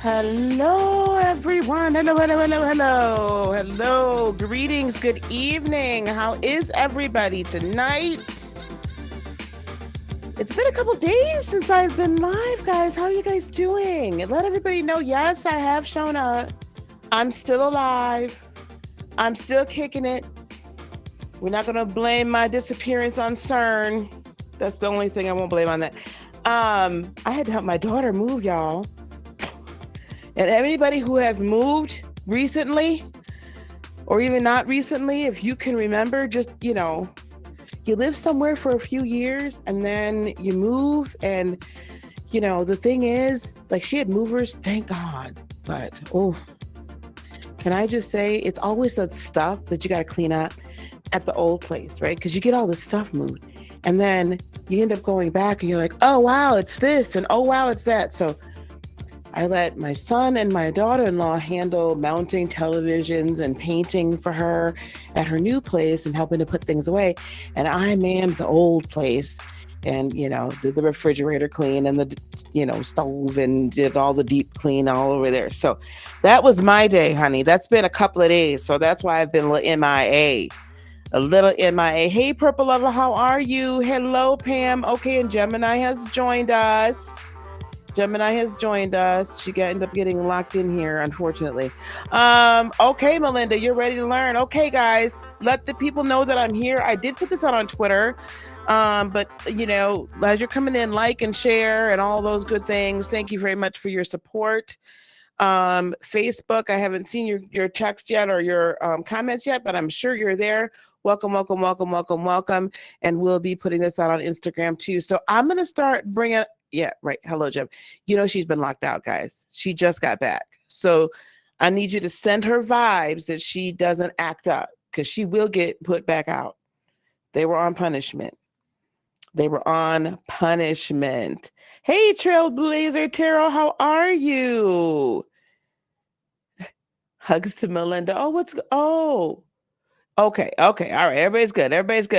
Hello, everyone. Hello, hello, hello, hello. Hello. Greetings. Good evening. How is everybody tonight? It's been a couple days since I've been live, guys. How are you guys doing? Let everybody know, yes, I have shown up. I'm still alive. I'm still kicking it. We're not going to blame my disappearance on CERN. That's the only thing I won't blame on that. I had to help my daughter move, y'all. And anybody who has moved recently, or even not recently, if you can remember, just, you live somewhere for a few years and then you move. And, the thing is, like, she had movers, thank God. But, can I just say, it's always that stuff that you got to clean up at the old place, right? Because you get all the stuff moved. And then you end up going back and you're like, oh, wow, it's this. And oh, wow, it's that. So I let my son and my daughter-in-law handle mounting televisions and painting for her at her new place and helping to put things away. And I manned the old place and, did the refrigerator clean and the, stove and did all the deep clean all over there. So that was my day, honey. That's been a couple of days. So that's why I've been MIA. A little MIA. Hey, Purple Lover, how are you? Hello, Pam. Okay, and Gemini has joined us. She ended up getting locked in here, unfortunately. Okay, Melinda, you're ready to learn. Okay, guys, let the people know that I'm here. I did put this out on Twitter. But as you're coming in, like and share and all those good things. Thank you very much for your support. Facebook, I haven't seen your text yet or your comments yet, but I'm sure you're there. Welcome. And we'll be putting this out on Instagram too. So I'm going to start bringing. Yeah, right. Hello, Jim. She's been locked out, guys. She just got back. So I need you to send her vibes that she doesn't act up because she will get put back out. They were on punishment. Hey, Trailblazer Tarot, how are you? Hugs to Melinda. Okay. All right. Everybody's good.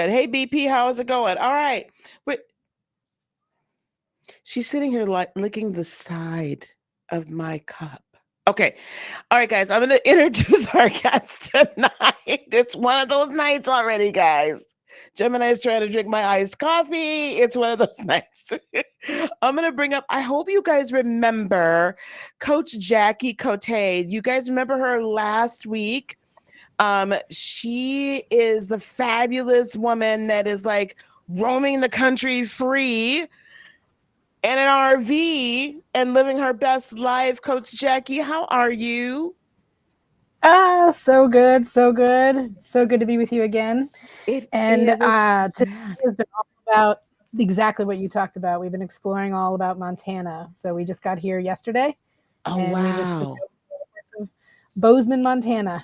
Hey, BP, how is it going? All right. She's sitting here licking the side of my cup. Okay. All right, guys. I'm going to introduce our guest tonight. It's one of those nights already, guys. Gemini's trying to drink my iced coffee. It's one of those nights. I'm going to bring up, I hope you guys remember Coach Jackie Cote. You guys remember her last week? She is the fabulous woman that is like roaming the country free in an RV and living her best life. Coach Jackie, how are you? So good. So good to be with you again. Today has been all about exactly what you talked about. We've been exploring all about Montana. So we just got here yesterday, Oh, and we just wow. of Bozeman, Montana.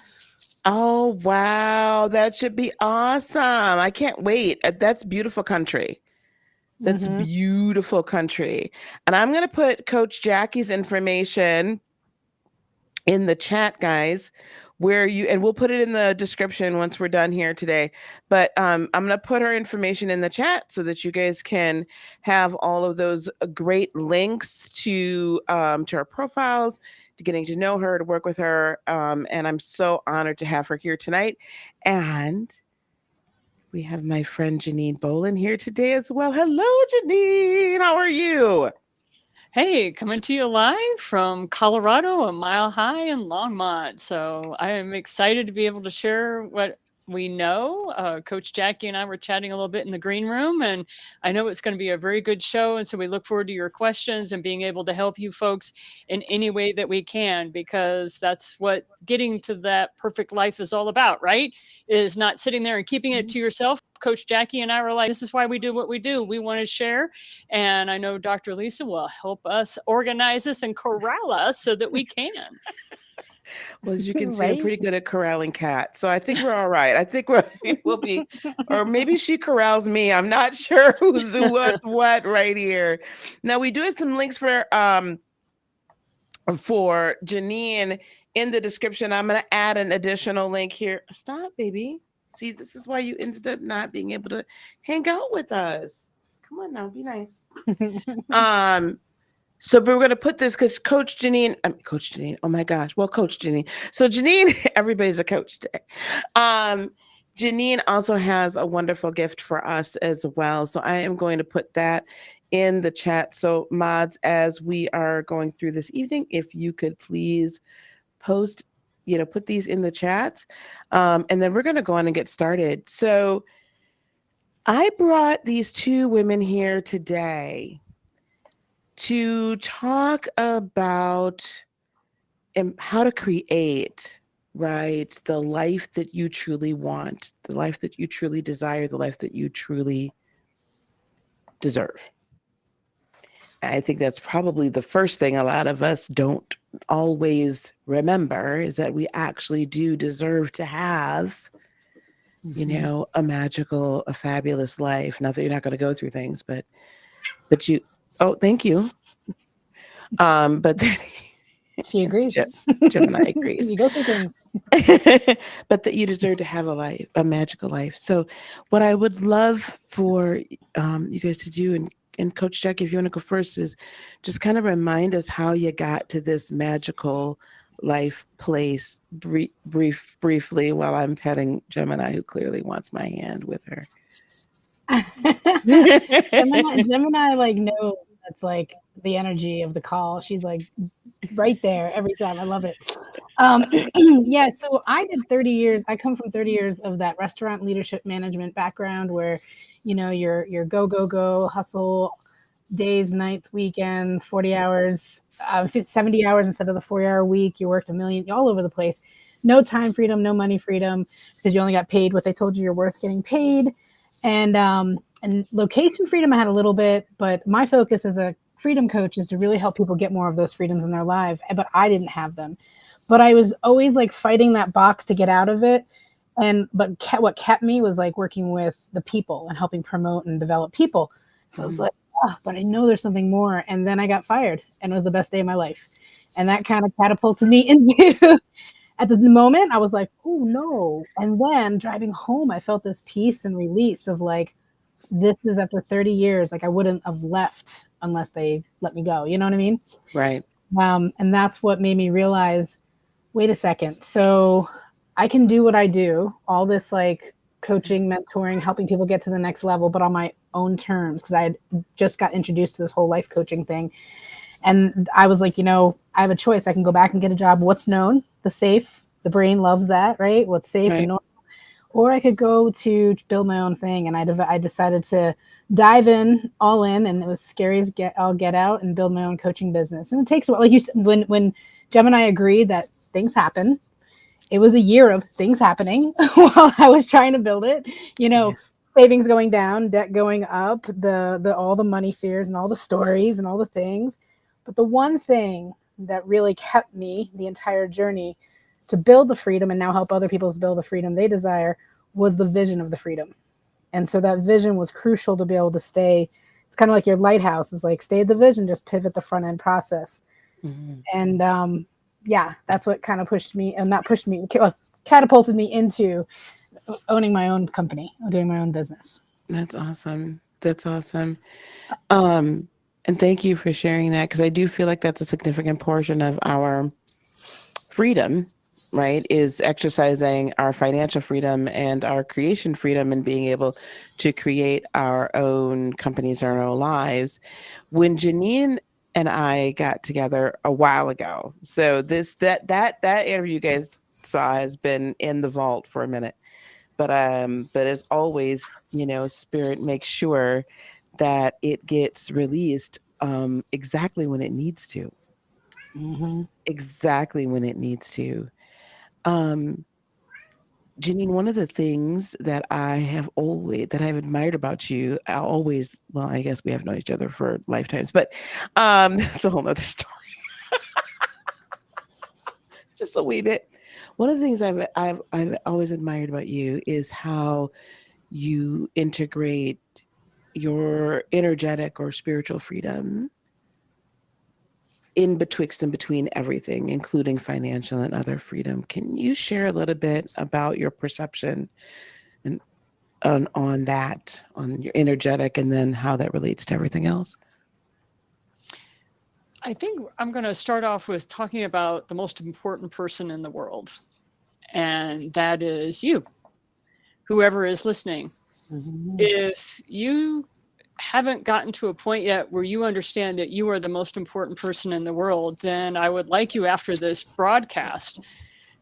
Oh, wow. That should be awesome. I can't wait. That's beautiful country. That's Mm-hmm. beautiful country. And I'm going to put Coach Jackie's information in the chat, guys, where you, and we'll put it in the description once we're done here today. But I'm going to put her information in the chat so that you guys can have all of those great links to her profiles, to getting to know her, to work with her. And I'm so honored to have her here tonight. And we have my friend Janine Bolon here today as well. Hello, Janine. How are you? Hey, coming to you live from Colorado, a mile high in Longmont. So I am excited to be able to share what we know. Coach Jackie and I were chatting a little bit in the green room, and I know it's going to be a very good show. And so we look forward to your questions and being able to help you folks in any way that we can, because that's what getting to that perfect life is all about, right? Is not sitting there and keeping it to yourself. Coach Jackie and I were like, this is why we do what we do. We want to share. And I know Dr. Lisa will help us organize us and corral us so that we can. Well, as you can see, I'm Right? pretty good at corralling cats. So I think we're all right. I think we'll be, or maybe she corrals me. I'm not sure who's what right here. Now we do have some links for Janine in the description. I'm going to add an additional link here. Stop, baby. See, this is why you ended up not being able to hang out with us. Come on now, be nice. So we're going to put this because Coach Janine, oh my gosh. Well, Coach Janine. So Janine, everybody's a coach today. Janine also has a wonderful gift for us as well. So I am going to put that in the chat. So mods, as we are going through this evening, if you could please post, put these in the chat. And then we're going to go on and get started. So I brought these two women here today to talk about how to create, right, the life that you truly want, the life that you truly desire, the life that you truly deserve. I think that's probably the first thing a lot of us don't always remember, is that we actually do deserve to have, a magical, a fabulous life. Not that you're not going to go through things, but you, oh, thank you. But then She agrees. Gemini agrees. You go through things. But that you deserve to have a magical life. So what I would love for you guys to do, and Coach Jackie, if you want to go first, is just kind of remind us how you got to this magical life place briefly, while I'm petting Gemini, who clearly wants my hand with her. Gemini like knows that's like the energy of the call. She's like right there every time. I love it. Yeah, so I did 30 years. I come from 30 years of that restaurant leadership management background where, you're go, hustle, days, nights, weekends, 40 hours, 70 hours instead of the 4-hour week. You worked a million, all over the place. No time freedom, no money freedom, because you only got paid what they told you you're worth getting paid. And location freedom I had a little bit, but my focus as a freedom coach is to really help people get more of those freedoms in their life. But I didn't have them. But I was always like fighting that box to get out of it. But what kept me was like working with the people and helping promote and develop people. So I was like, but I know there's something more. And then I got fired, and it was the best day of my life. And that kind of catapulted me into, at the moment, I was like, oh no. And then driving home, I felt this peace and release of like, this is after 30 years. Like I wouldn't have left unless they let me go. You know what I mean? Right. And that's what made me realize, wait a second. So I can do what I do, all this like coaching, mentoring, helping people get to the next level, but on my own terms, because I had just got introduced to this whole life coaching thing. And I was like, I have a choice. I can go back and get a job. What's known, the safe, the brain loves that, right? What's safe and normal. Or I could go to build my own thing. And I decided to dive in, all in, and it was scary as get out and build my own coaching business. And it takes a while. Like you said, when Gemini agreed that things happen, it was a year of things happening while I was trying to build it. savings going down, debt going up, the all the money fears and all the stories and all the things. But the one thing that really kept me the entire journey to build the freedom and now help other people build the freedom they desire was the vision of the freedom. And so that vision was crucial to be able to stay. It's kind of like your lighthouse. It's like stay the vision, just pivot the front end process. Mm-hmm. And yeah, that's what kind of pushed me, and not pushed me, catapulted me into owning my own company, doing my own business. That's awesome. That's awesome. And thank you for sharing that, because I do feel like that's a significant portion of our freedom, right? Is exercising our financial freedom and our creation freedom and being able to create our own companies, our own lives. When Janine and I got together a while ago, so that interview you guys saw has been in the vault for a minute. But as always, Spirit makes sure that it gets released exactly when it needs to. Mm-hmm. Exactly when it needs to. Um, Janine, one of the things that I've admired about you, well, I guess we have known each other for lifetimes, but that's a whole nother story. Just a wee bit. One of the things I've always admired about you is how you integrate your energetic or spiritual freedom in betwixt and between everything, including financial and other freedom. Can you share a little bit about your perception and on that, on your energetic, and then how that relates to everything else? I think I'm going to start off with talking about the most important person in the world, and that is you, whoever is listening. Mm-hmm. If you haven't gotten to a point yet where you understand that you are the most important person in the world, then I would like you after this broadcast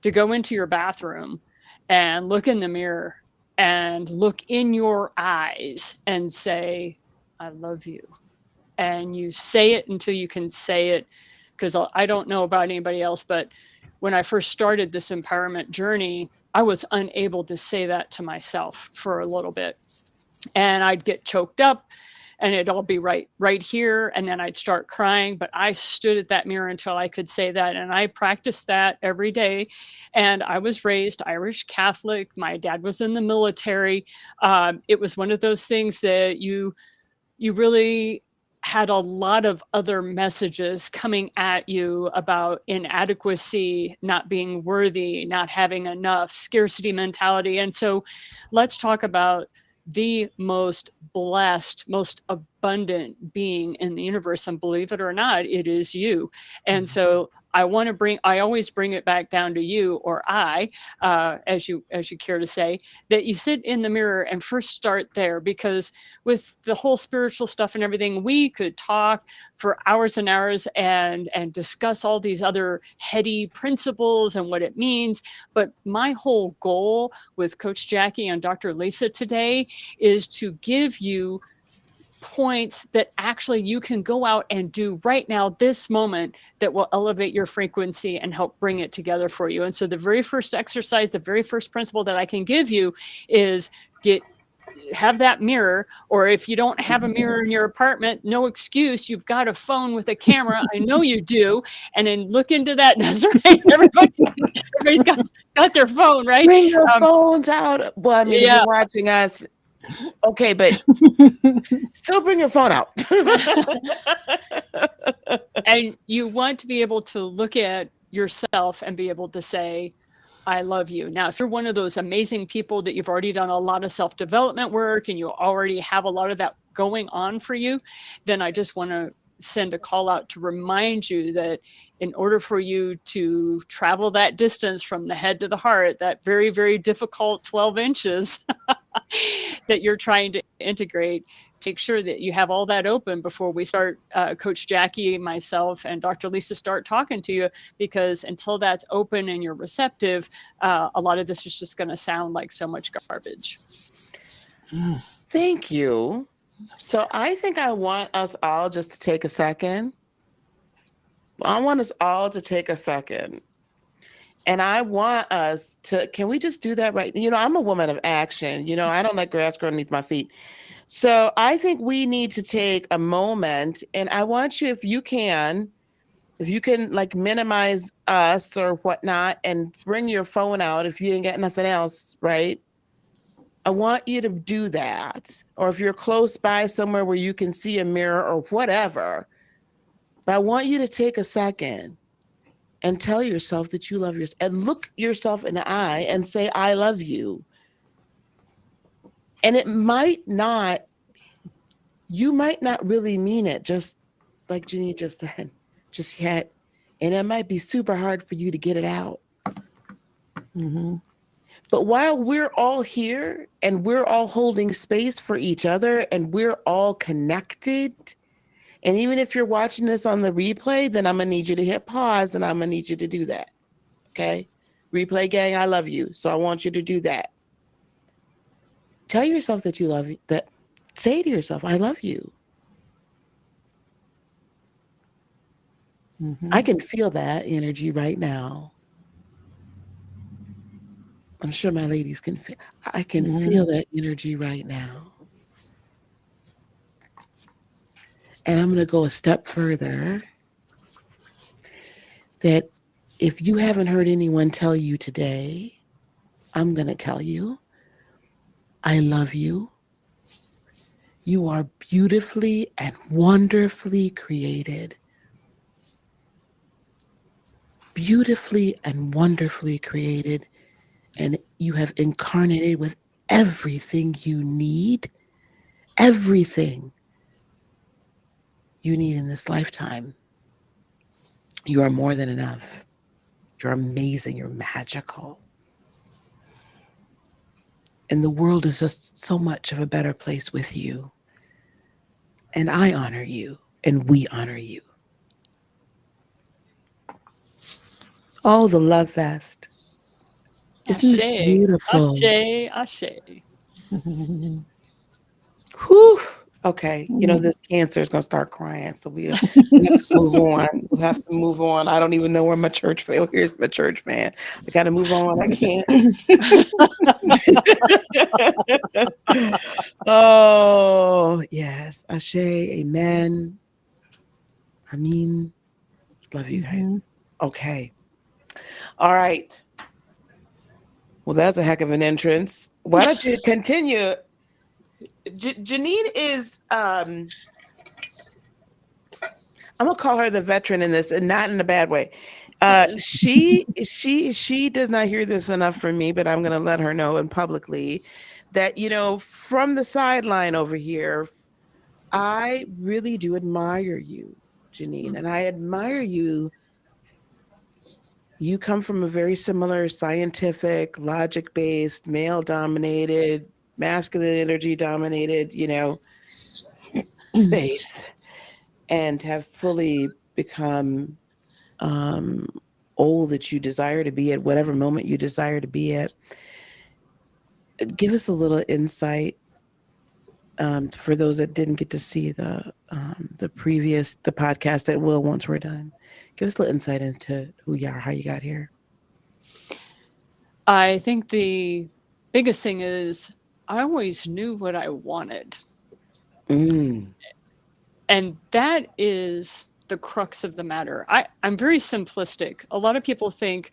to go into your bathroom and look in the mirror and look in your eyes and say, I love you. And you say it until you can say it, because I don't know about anybody else, but when I first started this empowerment journey, I was unable to say that to myself for a little bit. And I'd get choked up and it'd all be right here, and then I'd start crying. But I stood at that mirror until I could say that, and I practiced that every day. And I was raised Irish Catholic. My dad was in the military. It was one of those things that you really had a lot of other messages coming at you about inadequacy, not being worthy, not having enough, scarcity mentality. And so let's talk about the most blessed, most abundant being in the universe. And believe it or not, it is you. And so I always bring it back down to you, or as you care to say, that you sit in the mirror and first start there, because with the whole spiritual stuff and everything, we could talk for hours and hours and discuss all these other heady principles and what it means. But my whole goal with Coach Jackie and Dr. Lisa today is to give you points that actually you can go out and do right now, this moment, that will elevate your frequency and help bring it together for you. And so the very first exercise, the very first principle that I can give you is have that mirror, or if you don't have a mirror in your apartment, no excuse. You've got a phone with a camera. I know you do. And then look into that. That's right. Everybody's got their phone, right? Bring your phones out. Well, I mean, if you're watching us, okay, but still bring your phone out. And you want to be able to look at yourself and be able to say, I love you. Now, if you're one of those amazing people that you've already done a lot of self-development work and you already have a lot of that going on for you, then I just want to send a call out to remind you that in order for you to travel that distance from the head to the heart, that very, very difficult 12 inches that you're trying to integrate, take sure that you have all that open before we start, Coach Jackie, myself, and Dr. Lisa start talking to you, because until that's open and you're receptive, a lot of this is just going to sound like so much garbage. Thank you. So I think I want us all just to take a second. I want us all to take a second And I want us to, can we just do that right? I'm a woman of action. I don't let grass grow underneath my feet. So I think we need to take a moment, and I want you, if you can like minimize us or whatnot and bring your phone out if you ain't got nothing else, right? I want you to do that. Or if you're close by somewhere where you can see a mirror or whatever, but I want you to take a second and tell yourself that you love yourself and look yourself in the eye and say, I love you. And you might not really mean it, just like Janine just said, just yet. And it might be super hard for you to get it out. Mm-hmm. But while we're all here and we're all holding space for each other and we're all connected, and even if you're watching this on the replay, then I'm going to need you to hit pause and I'm going to need you to do that. Okay? Replay gang, I love you. So I want you to do that. Tell yourself that you love you, say to yourself, I love you. Mm-hmm. I can feel that energy right now. I'm sure my ladies can feel. I can feel that energy right now. And I'm going to go a step further. That if you haven't heard anyone tell you today, I'm going to tell you, I love you. You are beautifully and wonderfully created. Beautifully and wonderfully created. And you have incarnated with everything you need, everything you need in this lifetime. You are more than enough. You're amazing. You're magical. And the world is just so much of a better place with you. And I honor you, and we honor you. Oh, the love fest. Isn't this beautiful? Ashe, ashe. Whew. Okay. This cancer is going to start crying. So we have to move on. We'll have to move on. I don't even know where my church fan. Oh, here's my church fan. I got to move on. I can't. Oh, yes. Ashe. Amen. I mean, love you guys. Okay. All right. Well, that's a heck of an entrance. Why don't you continue? Janine is, I'm gonna call her the veteran in this, and not in a bad way. She does not hear this enough from me, but I'm gonna let her know and publicly that from the sideline over here, I really do admire you, Janine, and I admire you. You come from a very similar scientific, logic-based, male-dominated, masculine energy-dominated, space, and have fully become all that you desire to be at whatever moment you desire to be at. Give us a little insight for those that didn't get to see the podcast that will once we're done. Give us a little insight into who you are, how you got here. I think the biggest thing is I always knew what I wanted. And that is the crux of the matter. I'm very simplistic. A lot of people think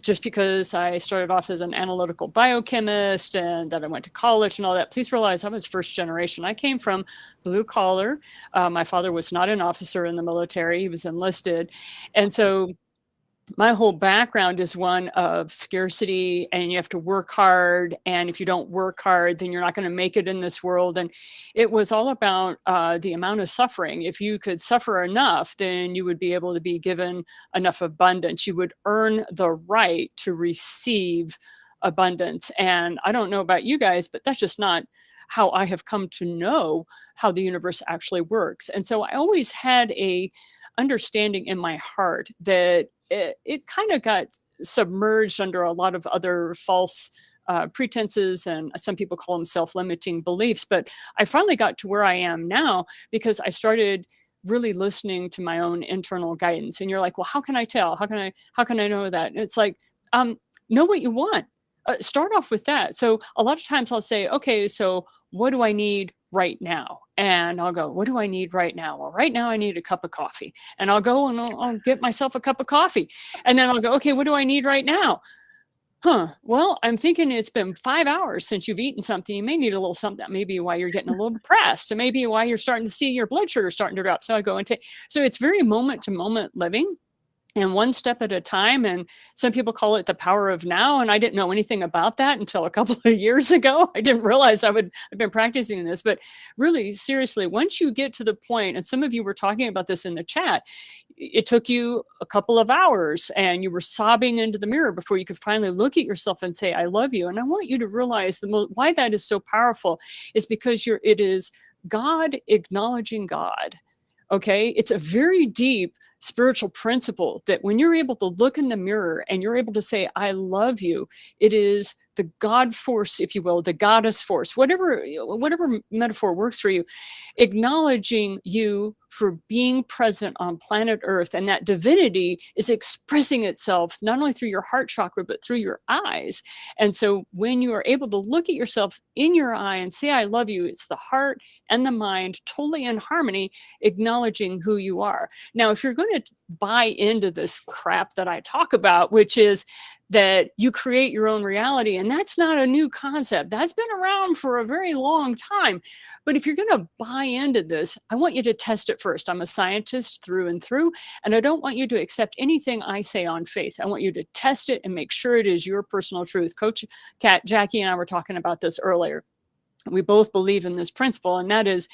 just because I started off as an analytical biochemist and that I went to college and all that, please realize I was first generation. I came from blue collar. My father was not an officer in the military. He was enlisted. And so my whole background is one of scarcity, and you have to work hard. And if you don't work hard, then you're not going to make it in this world. And it was all about the amount of suffering. If you could suffer enough, then you would be able to be given enough abundance. You would earn the right to receive abundance. And I don't know about you guys, but that's just not how I have come to know how the universe actually works. And so I always had a understanding in my heart that it kind of got submerged under a lot of other false pretenses, and some people call them self-limiting beliefs. But I finally got to where I am now because I started really listening to my own internal guidance. And you're like, well, how can I tell? How can I know that? And it's like, know what you want. Start off with that. So a lot of times I'll say, okay, so what do I need right now? And I'll go, what do I need right now? Well, right now I need a cup of coffee. And I'll go and I'll get myself a cup of coffee. And then I'll go, okay, what do I need right now? Well, I'm thinking it's been 5 hours since you've eaten something. You may need a little something. That may be why you're getting a little depressed. And maybe why you're starting to see your blood sugar starting to drop. So I go and take, so it's very moment to moment living. And one step at a time. And some people call it the power of now. And I didn't know anything about that until a couple of years ago. I didn't realize I've been practicing this. But really, seriously, once you get to the point, and some of you were talking about this in the chat, it took you a couple of hours and you were sobbing into the mirror before you could finally look at yourself and say, I love you. And I want you to realize why that is so powerful is because it is God acknowledging God. Okay, it's a very deep spiritual principle that when you're able to look in the mirror and you're able to say, I love you, it is the God force, if you will, the goddess force, whatever metaphor works for you, acknowledging you for being present on planet Earth. And that divinity is expressing itself not only through your heart chakra, but through your eyes. And so when you are able to look at yourself in your eye and say, I love you, it's the heart and the mind totally in harmony, acknowledging who you are. Now, if you're going to buy into this crap that I talk about, which is that you create your own reality, and that's not a new concept. That's been around for a very long time. But if you're going to buy into this, I want you to test it first. I'm a scientist through and through, and I don't want you to accept anything I say on faith. I want you to test it and make sure it is your personal truth. Coach Jackie and I were talking about this earlier. We both believe in this principle, and that is,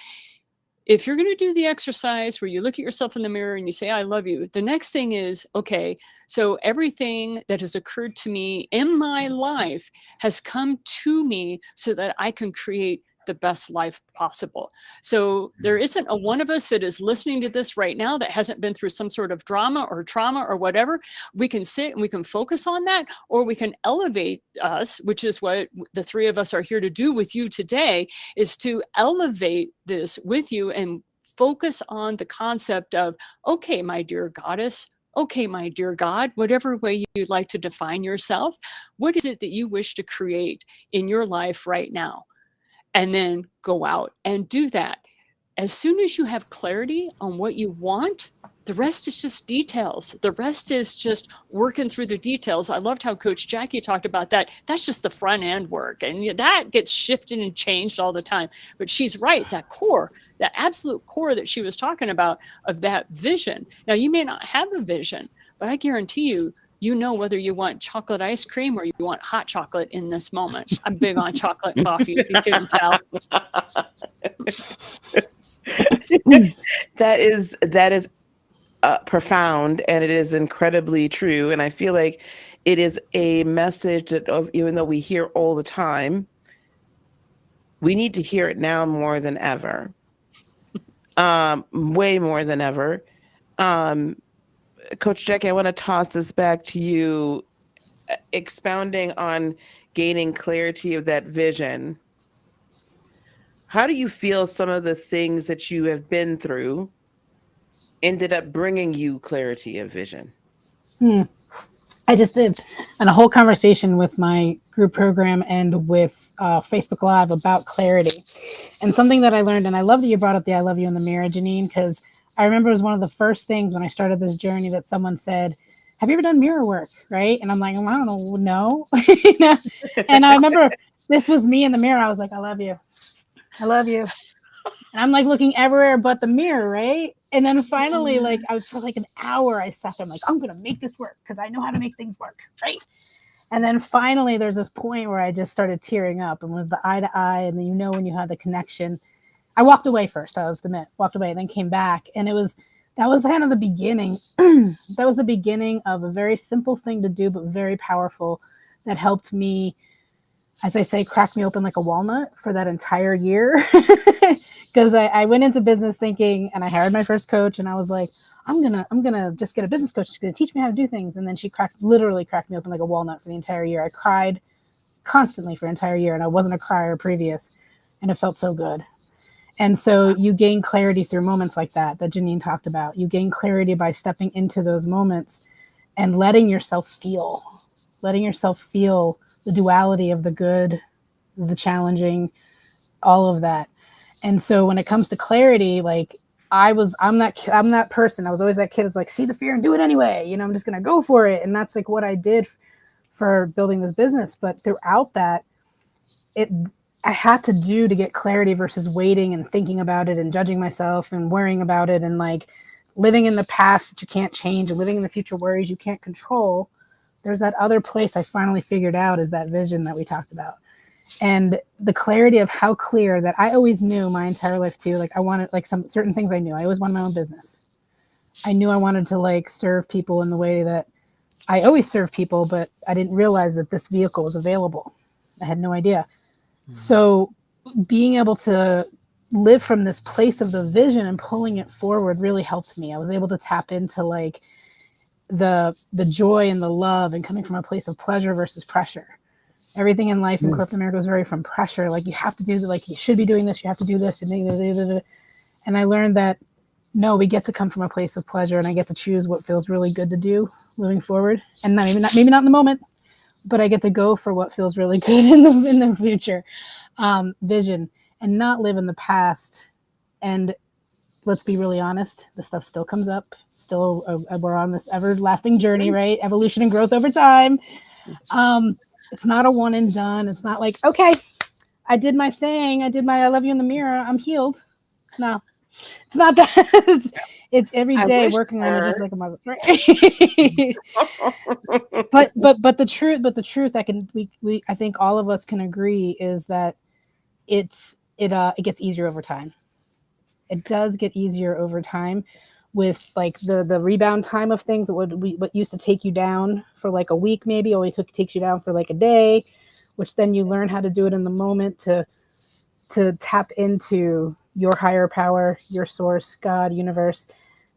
if you're going to do the exercise where you look at yourself in the mirror and you say, I love you, the next thing is, okay, so everything that has occurred to me in my life has come to me so that I can create the best life possible. So there isn't a one of us that is listening to this right now that hasn't been through some sort of drama or trauma or whatever. We can sit and we can focus on that, or we can elevate us, which is what the three of us are here to do with you today, is to elevate this with you and focus on the concept of, okay, my dear goddess, okay, my dear God, whatever way you'd like to define yourself, what is it that you wish to create in your life right now? And then go out and do that. As soon as you have clarity on what you want, the rest is just details. The rest is just working through the details. I loved how Coach Jackie talked about that. That's just the front end work. And that gets shifted and changed all the time. But she's right, that core, that absolute core that she was talking about of that vision. Now, you may not have a vision, but I guarantee you, you know whether you want chocolate ice cream or you want hot chocolate in this moment. I'm big on chocolate coffee, if you couldn't tell. That is profound, and it is incredibly true. And I feel like it is a message that, even though we hear all the time, we need to hear it now more than ever. Way more than ever. Coach Jackie, I want to toss this back to you, expounding on gaining clarity of that vision. How do you feel some of the things that you have been through ended up bringing you clarity of vision? I just did a whole conversation with my group program and with Facebook Live about clarity. And something that I learned, and I love that you brought up the I love you in the mirror, Janine, because I remember it was one of the first things when I started this journey that someone said, have you ever done mirror work? Right? And I'm like, I don't know, no. And I remember this was me in the mirror. I was like, I love you. I love you. And I'm like looking everywhere but the mirror, right? And then finally, like for like an hour, I sat there, I'm like, I'm going to make this work because I know how to make things work, right? And then finally, there's this point where I just started tearing up and was the eye to eye. And then, when you have the connection. I walked away first, I have to admit, and then came back. And that was kind of the beginning. That was the beginning of a very simple thing to do, but very powerful, that helped me, as I say, crack me open like a walnut for that entire year. Because I went into business thinking, and I hired my first coach, and I was like, I'm gonna just get a business coach. She's gonna teach me how to do things. And then she literally cracked me open like a walnut for the entire year. I cried constantly for an entire year, and I wasn't a crier previous, and it felt so good. And so you gain clarity through moments like that Janine talked about. You gain clarity by stepping into those moments and letting yourself feel the duality of the good, the challenging, all of that. And so when it comes to clarity, like I'm that person. I was always that kid who's like, see the fear and do it anyway. You know, I'm just going to go for it. And that's like what I did for building this business. But throughout that, I had to do to get clarity versus waiting and thinking about it and judging myself and worrying about it and like living in the past that you can't change and living in the future worries you can't control. There's that other place I finally figured out is that vision that we talked about. And the clarity of how clear that I always knew my entire life too. Like I wanted like some certain things I knew. I always wanted my own business. I knew I wanted to like serve people in the way that I always serve people, but I didn't realize that this vehicle was available. I had no idea. So being able to live from this place of the vision and pulling it forward really helped me. I was able to tap into like the joy and the love and coming from a place of pleasure versus pressure. Everything in life in corporate America was very from pressure. Like you have to do, like you should be doing this, you have to do this. And I learned that no, we get to come from a place of pleasure and I get to choose what feels really good to do moving forward. And maybe not in the moment, but I get to go for what feels really good in the future vision and not live in the past. And let's be really honest, the stuff still comes up. Still, we're on this everlasting journey, right? Evolution and growth over time. It's not a one and done. It's not like, okay, I did my thing. I love you in the mirror. I'm healed. No, it's not that. It's every day working on it just like a mother. Right? but the truth I think all of us can agree is that it gets easier over time. It does get easier over time with like the rebound time of things that what used to take you down for like a week maybe only takes you down for like a day, which then you learn how to do it in the moment to tap into your higher power, your source, God, universe,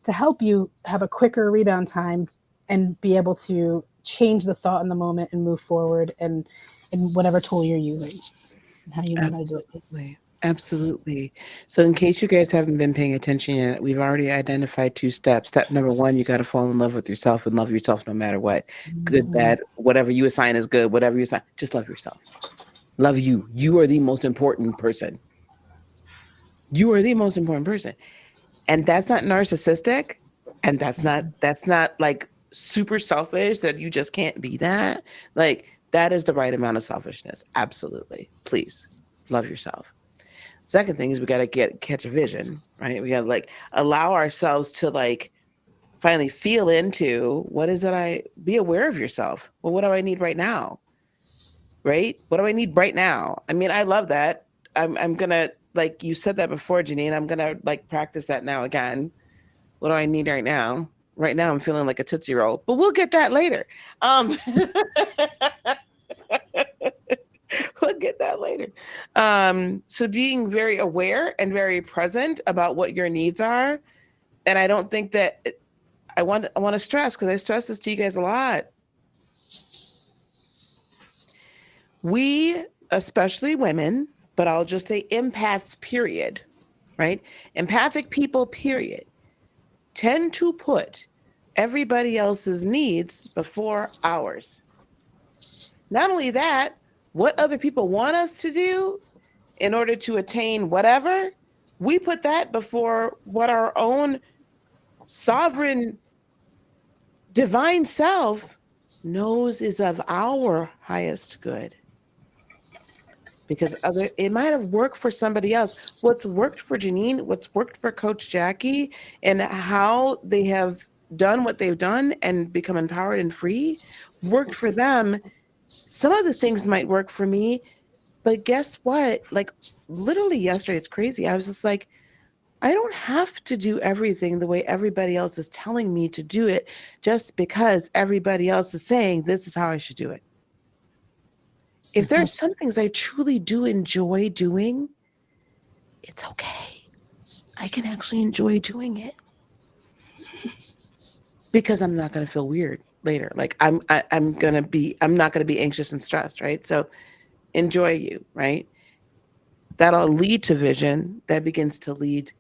to help you have a quicker rebound time and be able to change the thought in the moment and move forward and in whatever tool you're using and how you learn how to do it. Absolutely. So in case you guys haven't been paying attention yet, we've already identified 2 steps. Step number 1, you got to fall in love with yourself and love yourself no matter what. Good, bad, whatever you assign is good, whatever you assign, just love yourself. Love you. You are the most important person. You are the most important person. And that's not narcissistic. And that's not like super selfish that you just can't be that. Like that is the right amount of selfishness. Absolutely. Please love yourself. Second thing is we got to catch a vision, right? We got to like allow ourselves to like finally feel into what is it be aware of yourself. Well, what do I need right now? Right? What do I need right now? I mean, I love that. I'm going to, like you said that before, Janine, I'm going to like practice that now again. What do I need right now? Right now I'm feeling like a Tootsie Roll, but we'll get that later. We'll get that later. So being very aware and very present about what your needs are. And I don't think that I want to stress, because I stress this to you guys a lot. We, especially women, but I'll just say empaths, period, right? Empathic people, period, tend to put everybody else's needs before ours. Not only that, what other people want us to do in order to attain whatever, we put that before what our own sovereign divine self knows is of our highest good. Because it might have worked for somebody else. What's worked for Janine, what's worked for Coach Jackie, and how they have done what they've done and become empowered and free, worked for them. Some of the things might work for me, but guess what? Like literally yesterday, it's crazy. I was just like, I don't have to do everything the way everybody else is telling me to do it just because everybody else is saying this is how I should do it. If there's some things I truly do enjoy doing, it's okay. I can actually enjoy doing it because I'm not going to feel weird later. Like I'm not going to be anxious and stressed, right? So enjoy you, right? that'll lead to vision that begins to lead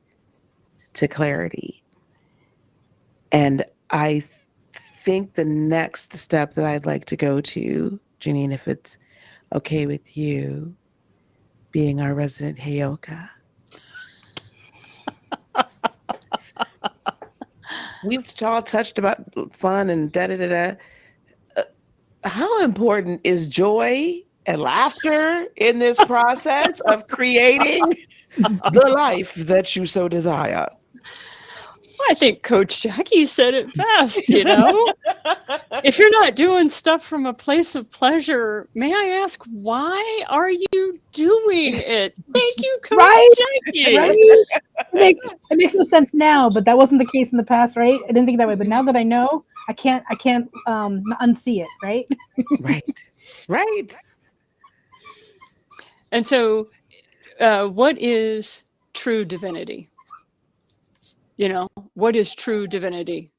to clarity. And I think the next step that I'd like to go to, Janine, if it's okay with you, being our resident Heyoka. We've all touched about fun and da-da-da-da. How important is joy and laughter in this process of creating the life that you so desire? I think Coach Jackie said it best, you know? If you're not doing stuff from a place of pleasure, may I ask, why are you doing it? Thank you, Coach Jackie. Right? It makes no sense now, but that wasn't the case in the past, right? I didn't think that way, but now that I know, I can't unsee it, right? Right. And so, what is true divinity? You know, what is true divinity?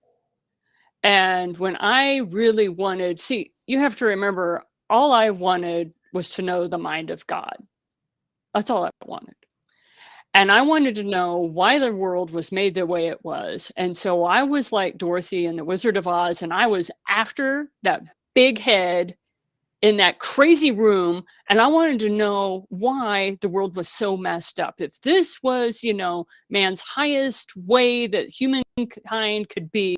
And when I really wanted, you have to remember, all I wanted was to know the mind of God. That's all I wanted. And I wanted to know why the world was made the way it was. And so I was like Dorothy in The Wizard of Oz, and I was after that big head in that crazy room, and I wanted to know why the world was so messed up. If this was, you know, man's highest way that humankind could be,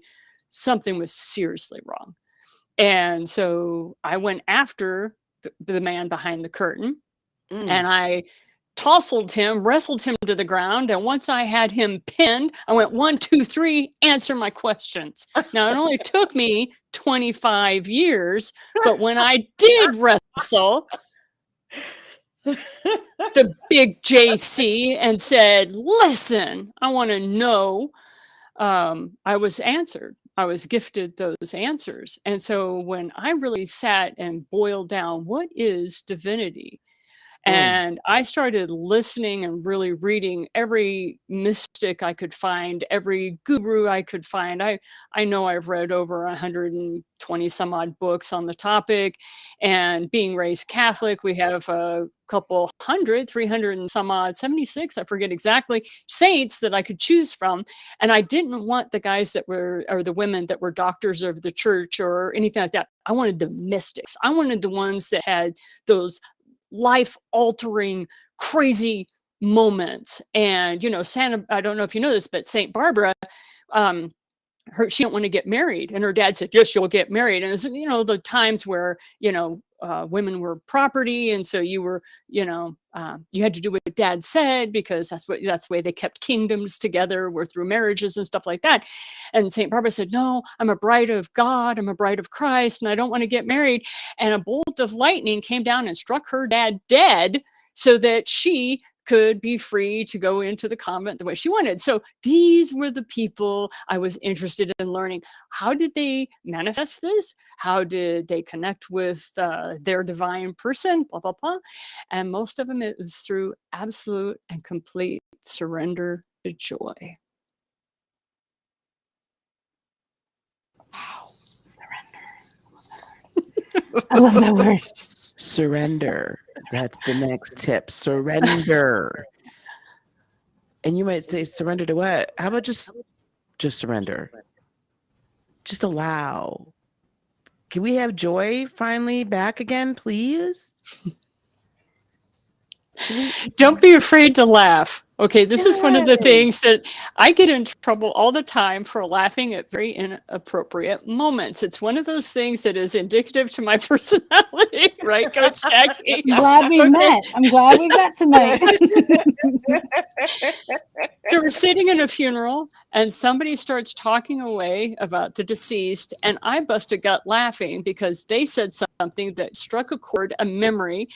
something was seriously wrong. And so I went after the man behind the curtain, and I tousled him, wrestled him to the ground. And once I had him pinned, I went 1, 2, 3, answer my questions. Now, it only took me 25 years, but when I did wrestle the big JC and said, listen, I want to know, I was answered. I was gifted those answers. And so when I really sat and boiled down, what is divinity? And I started listening and really reading every mystic I could find, every guru I could find. I know I've read over 120 some odd books on the topic. And being raised Catholic, we have a couple hundred, 300 and some odd, 76, I forget exactly, saints that I could choose from. And I didn't want the guys that were, or the women that were doctors of the church or anything like that. I wanted the mystics. I wanted the ones that had those life-altering, crazy moments. And, you know, Santa, I don't know if you know this, but Saint Barbara, she didn't want to get married. And her dad said, yes, you'll get married. And it's, you know, the times where, you know, women were property. And so you were, you know, you had to do what dad said, because that's the way they kept kingdoms together, were through marriages and stuff like that. And St. Barbara said, no, I'm a bride of God. I'm a bride of Christ, and I don't want to get married. And a bolt of lightning came down and struck her dad dead so that she could be free to go into the convent the way she wanted. So these were the people I was interested in learning. How did they manifest this? How did they connect with their divine person? Blah, blah, blah. And most of them, it was through absolute and complete surrender to joy. Wow. Surrender. I love that word. Surrender. That's the next tip. Surrender. And you might say, surrender to what? How about just surrender? Just allow. Can we have joy finally back again, please? Don't be afraid to laugh. Okay, this is one of the things that I get in trouble all the time for laughing at very inappropriate moments. It's one of those things that is indicative to my personality, right, Coach Jackie? I'm glad we met. I'm glad we met tonight. So we're sitting in a funeral, and somebody starts talking away about the deceased, and I bust a gut laughing because they said something that struck a chord, a memory.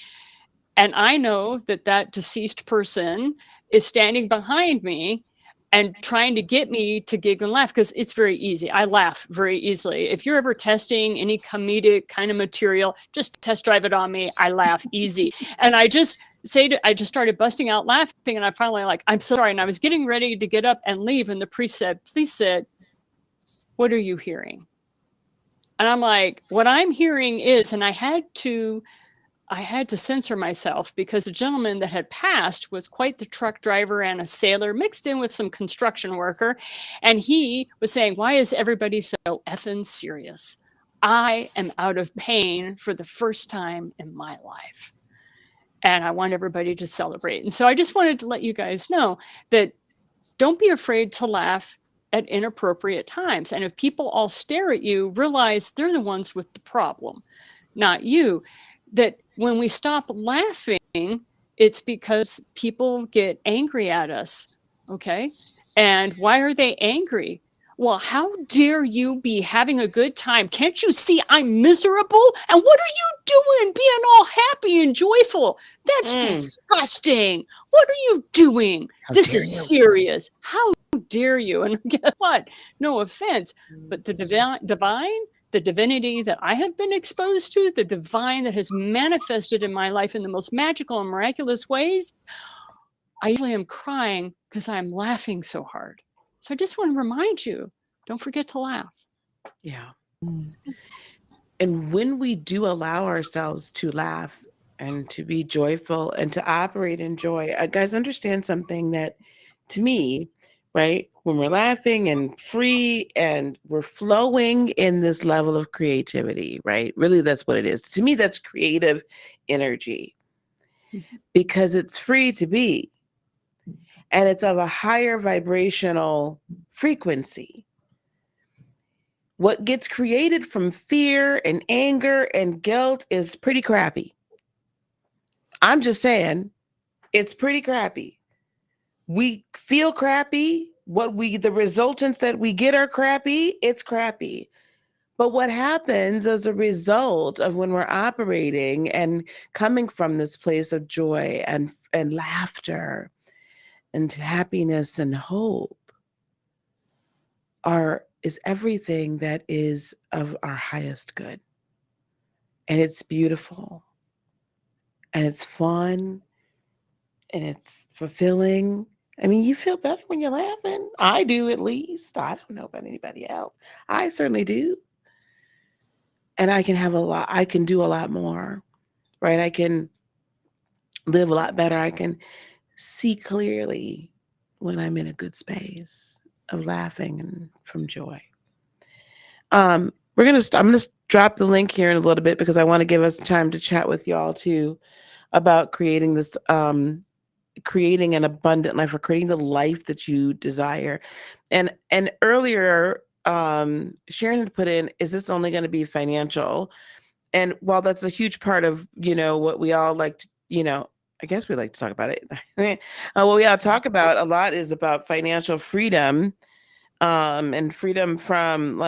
And I know that that deceased person is standing behind me and trying to get me to giggle and laugh, because it's very easy. I laugh very easily. If you're ever testing any comedic kind of material, just test drive it on me. I laugh easy. And I just started busting out laughing, and I finally I'm so sorry. And I was getting ready to get up and leave, and the priest said, please sit. What are you hearing? And I'm like, what I'm hearing is, and I had to I had to censor myself because the gentleman that had passed was quite the truck driver and a sailor mixed in with some construction worker. And he was saying, why is everybody so effing serious? I am out of pain for the first time in my life. And I want everybody to celebrate. And so I just wanted to let you guys know that don't be afraid to laugh at inappropriate times. And if people all stare at you, realize they're the ones with the problem, not you. That when we stop laughing, it's because people get angry at us. Okay. And why are they angry? Well, how dare you be having a good time? Can't you see I'm miserable? And what are you doing being all happy and joyful? That's disgusting. What are you doing? This is serious. How dare you? And guess what? No offense, but the divine, the divinity that I have been exposed to, the divine that has manifested in my life in the most magical and miraculous ways, I usually am crying because I'm laughing so hard. So I just want to remind you, don't forget to laugh. Yeah. And when we do allow ourselves to laugh and to be joyful and to operate in joy, guys, understand something that to me, right, when we're laughing and free and we're flowing in this level of creativity, right? Really, that's what it is. To me, that's creative energy because it's free to be. And it's of a higher vibrational frequency. What gets created from fear and anger and guilt is pretty crappy. I'm just saying, it's pretty crappy. We feel crappy. The resultants that we get are crappy. It's crappy. But what happens as a result of when we're operating and coming from this place of joy and laughter and happiness and hope is everything that is of our highest good. And it's beautiful. And it's fun. And it's fulfilling. I mean, you feel better when you're laughing. I do, at least. I don't know about anybody else. I certainly do. And I can do a lot more, right? I can live a lot better. I can see clearly when I'm in a good space of laughing and from joy. I'm going to drop the link here in a little bit because I want to give us time to chat with y'all too about creating this, creating an abundant life or creating the life that you desire. And earlier, Sharon had put in, is this only going to be financial? And while that's a huge part of, what we all like to, I guess we like to talk about it. What we all talk about a lot is about financial freedom, and freedom from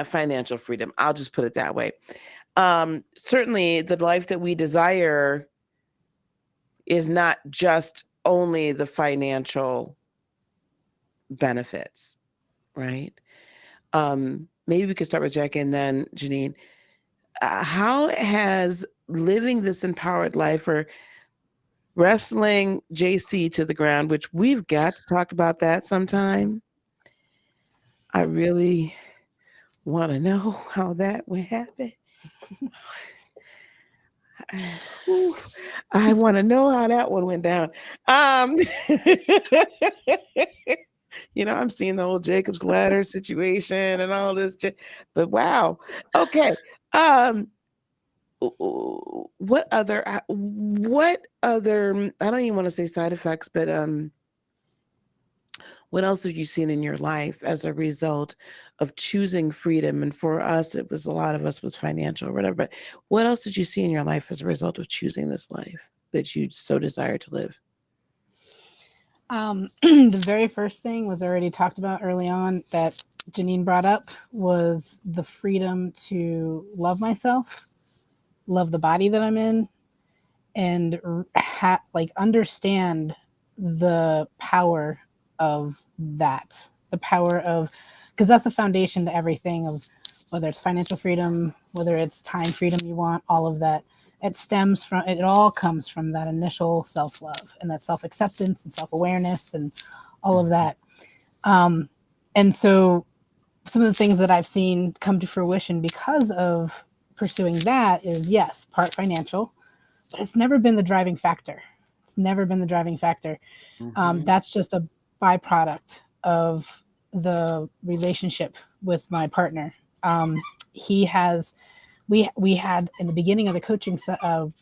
financial freedom. I'll just put it that way. Certainly the life that we desire is not just only the financial benefits, right? Maybe we could start with Jackie and then Janine. How has living this empowered life or wrestling JC to the ground, which we've got to talk about that sometime. I really want to know how that would happen. I want to know how that one went down. I'm seeing the whole Jacob's Ladder situation and all this, but wow. Okay. What other, I don't even want to say side effects, but what else have you seen in your life as a result of choosing freedom? And for us, a lot of us was financial or whatever, but what else did you see in your life as a result of choosing this life that you so desire to live? The very first thing was already talked about early on that Janine brought up was the freedom to love myself, love the body that I'm in, and understand the power of that. The power of, because that's the foundation to everything, of whether it's financial freedom, whether it's time freedom you want, all of that. It all comes from that initial self-love and that self-acceptance and self-awareness and all of that. And so some of the things that I've seen come to fruition because of pursuing that is, yes, part financial, but it's never been the driving factor. It's never been the driving factor. That's just a byproduct of the relationship with my partner. We had in the beginning of the coaching,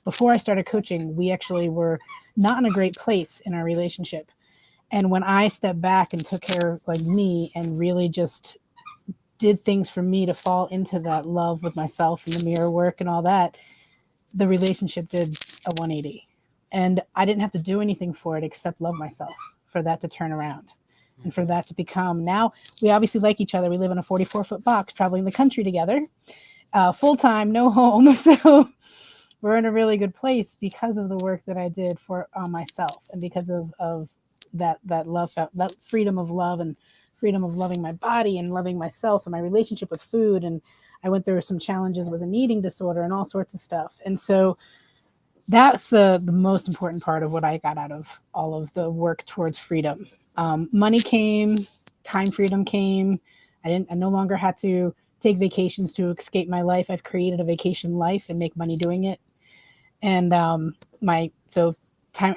before I started coaching, we actually were not in a great place in our relationship. And when I stepped back and took care of like me and really just did things for me to fall into that love with myself and the mirror work and all that, the relationship did a 180. And I didn't have to do anything for it except love myself for that to turn around and for that to become. Now we obviously like each other. We live in a 44-foot box traveling the country together, full-time, no home. So we're in a really good place because of the work that I did for myself, and because of that love, that freedom of love, and freedom of loving my body and loving myself and my relationship with food. And I went through some challenges with an eating disorder and all sorts of stuff. And so that's the most important part of what I got out of all of the work towards freedom. Money came, time freedom came. I no longer had to take vacations to escape my life. I've created a vacation life and make money doing it. And time,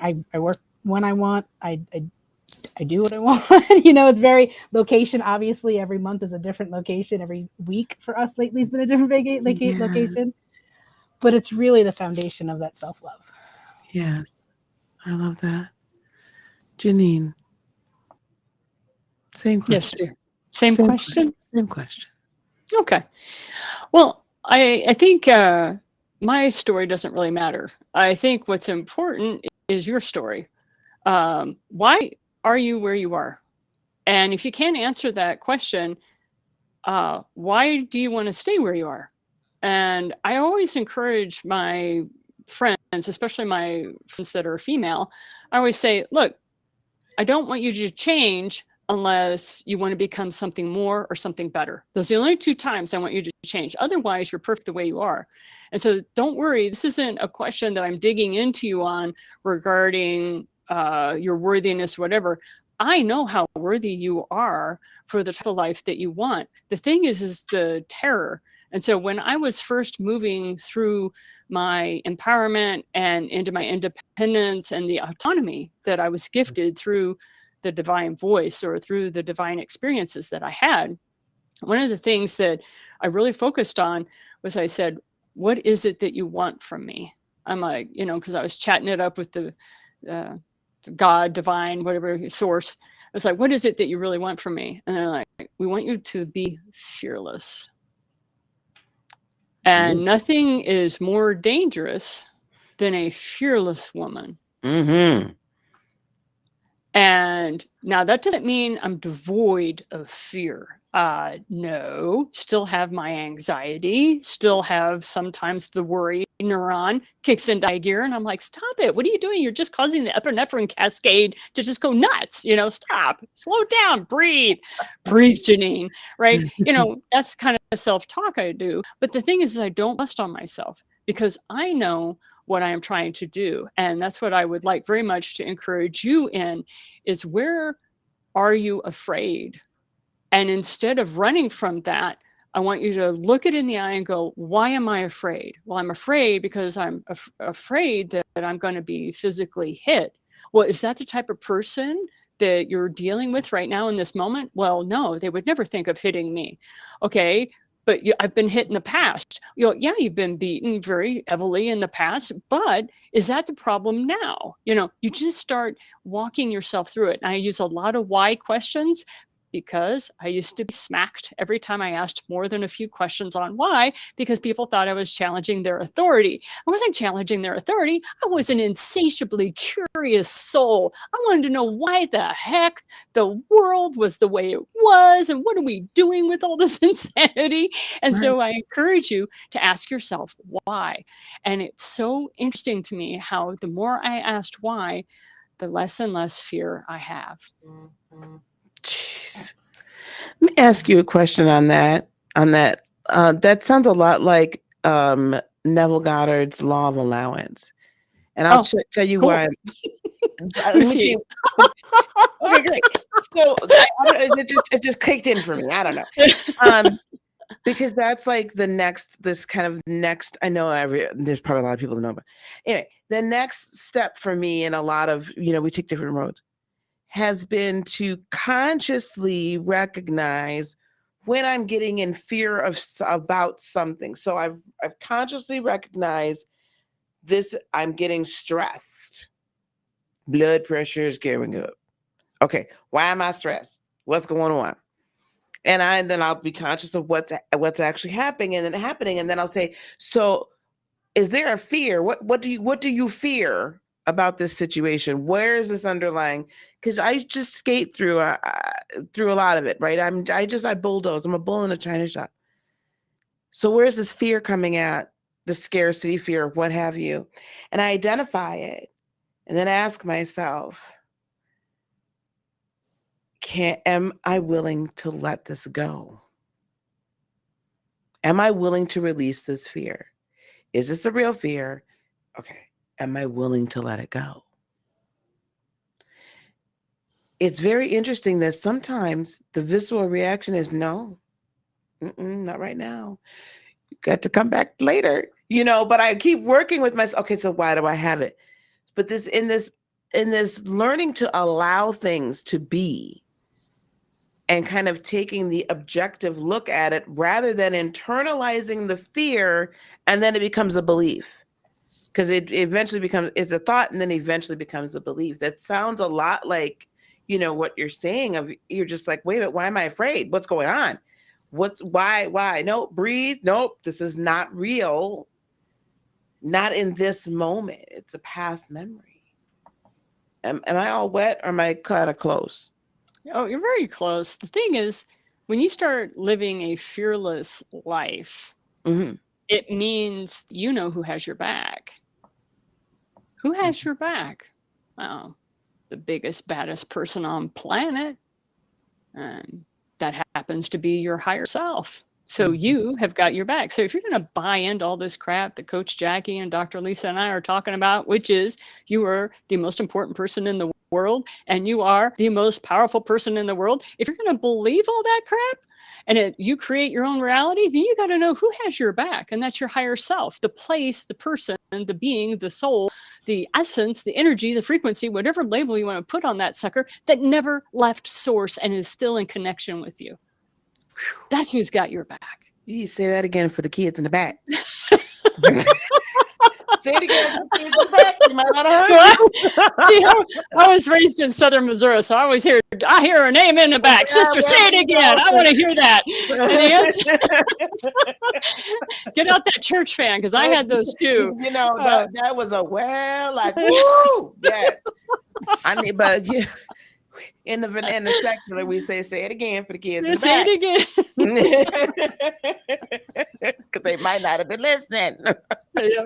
I work when I want. I do what I want. It's very location. Obviously, every month is a different location. Every week for us lately has been a different location. But it's really the foundation of that self-love. Yes. I love that. Janine. Same question. Yes, dear. Same question? Same question. Okay. Well, I think my story doesn't really matter. I think what's important is your story. Why are you where you are? And if you can't answer that question, why do you want to stay where you are? And I always encourage my friends, especially my friends that are female, I always say, look, I don't want you to change unless you want to become something more or something better. Those are the only two times I want you to change. Otherwise, you're perfect the way you are. And so don't worry, this isn't a question that I'm digging into you on regarding your worthiness, whatever. I know how worthy you are for the type of life that you want. The thing is the terror. And so when I was first moving through my empowerment and into my independence and the autonomy that I was gifted through the divine voice or through the divine experiences that I had, one of the things that I really focused on was, I said, what is it that you want from me? I'm like, because I was chatting it up with the God, divine, whatever source. I was like, what is it that you really want from me? And they're like, we want you to be fearless. And nothing is more dangerous than a fearless woman. Mm-hmm. And now that doesn't mean I'm devoid of fear. No, still have my anxiety, still have sometimes the worry neuron kicks into high gear. And I'm like, stop it. What are you doing? You're just causing the epinephrine cascade to just go nuts. Stop, slow down, breathe, Janine. Right. That's kind of self-talk I do. But the thing is I don't bust on myself because I know what I am trying to do. And that's what I would like very much to encourage you in is, where are you afraid? And instead of running from that, I want you to look it in the eye and go, why am I afraid? Well, I'm afraid because I'm afraid that I'm going to be physically hit. Well, is that the type of person that you're dealing with right now in this moment? Well, no, they would never think of hitting me. Okay, but I've been hit in the past. Yeah, you've been beaten very heavily in the past, but is that the problem now? You just start walking yourself through it. And I use a lot of why questions, because I used to be smacked every time I asked more than a few questions on why, because people thought I was challenging their authority. I wasn't challenging their authority. I was an insatiably curious soul. I wanted to know why the heck the world was the way it was, and what are we doing with all this insanity? And so I encourage you to ask yourself why. And it's so interesting to me how the more I asked why, the less and less fear I have. Jeez. Let me ask you a question on that. That sounds a lot like Neville Goddard's law of allowance. And I'll tell you why. Okay, great. So it just kicked in for me. I don't know. Because that's like this kind of next, I know there's probably a lot of people that know, but anyway, the next step for me in a lot of, we take different roads, has been to consciously recognize when I'm getting in fear about something. So I've consciously recognized this, I'm getting stressed. Blood pressure is going up. Okay, why am I stressed? What's going on? And then I'll be conscious of what's actually happening, and then I'll say, so is there a fear? What do you fear about this situation? Where is this underlying? Because I just skate through a lot of it, right? I bulldoze. I'm a bull in a china shop. So where's this fear coming at? The scarcity fear, what have you? And I identify it, and then ask myself, am I willing to let this go? Am I willing to release this fear? Is this a real fear? Okay. Am I willing to let it go? It's very interesting that sometimes the visceral reaction is no, not right now. You got to come back later, but I keep working with myself. Okay, so why do I have it? But in this learning to allow things to be, and kind of taking the objective look at it rather than internalizing the fear, and then it becomes a belief. Because it eventually it's a thought, and then eventually becomes a belief. That sounds a lot like, what you're saying, you're just like, wait a minute, why am I afraid? What's going on? Why? No, breathe. Nope, this is not real. Not in this moment. It's a past memory. Am I all wet, or am I kind of close? Oh, you're very close. The thing is, when you start living a fearless life, it means you know who has your back. Who has your back? Well, the biggest, baddest person on planet. And that happens to be your higher self. So you have got your back. So if you're going to buy into all this crap that Coach Jackie and Dr. Lisa and I are talking about, which is you are the most important person in the world and you are the most powerful person in the world, if you're going to believe all that crap and you create your own reality, then you got to know who has your back. And that's your higher self, the place, the person, the being, the soul, the essence, the energy, the frequency, whatever label you want to put on that sucker that never left source and is still in connection with you. That's who's got your back. You say that again for the kids in the back. Say it again for the kids in the back. You might not have heard you. See, I was raised in Southern Missouri, so I hear a name in the back. Yeah, Sister, say it again. I want to hear that. Get out that church fan, because I had those too. That was like, woo! Yes. In the secular, we say it again for the kids in the say back. It again. Because they might not have been listening. Yeah.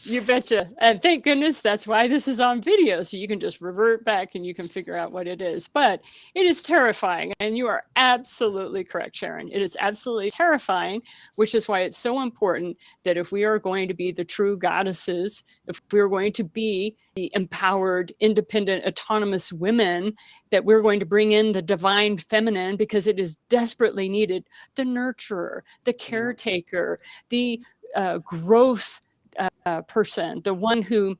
You betcha. And thank goodness that's why this is on video. So you can just revert back and you can figure out what it is. But it is terrifying. And you are absolutely correct, Sharon. It is absolutely terrifying, which is why it's so important that if we are going to be the true goddesses, if we're going to be the empowered, independent, autonomous women, that we're going to bring in the divine feminine, because it is desperately needed. The nurturer, the caretaker, the growth person, the one who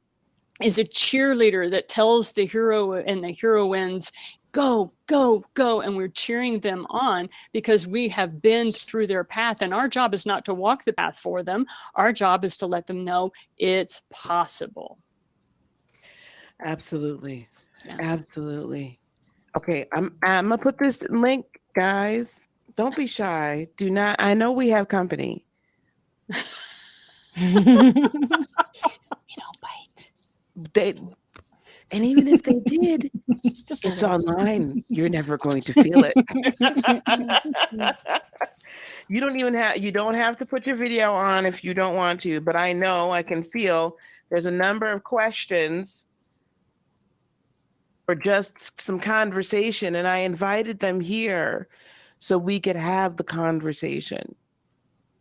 is a cheerleader that tells the hero and the heroines, go, go, go. And we're cheering them on because we have been through their path. And our job is not to walk the path for them. Our job is to let them know it's possible. Absolutely. Yeah. Absolutely. Okay. I'm going to put this link, guys. Don't be shy. I know we have company. We don't bite. And even if they did, it's online. You're never going to feel it. You don't have to put your video on if you don't want to, but I know I can feel there's a number of questions or just some conversation, and I invited them here so we could have the conversation.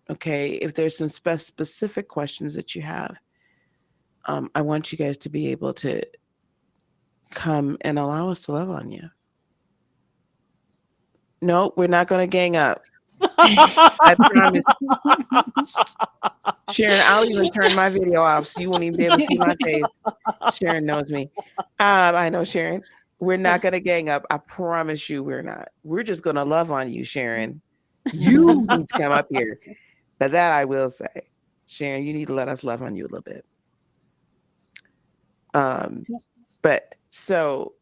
Okay, if there's some specific questions that you have, I want you guys to be able to come and allow us to love on you. No, we're not going to gang up. I promise. Sharon, I'll even turn my video off so you won't even be able to see my face. Sharon knows me. I know, Sharon. We're not going to gang up. I promise you we're not. We're just going to love on you, Sharon. You need to come up here. But that I will say. Sharon, you need to let us love on you a little bit. But so,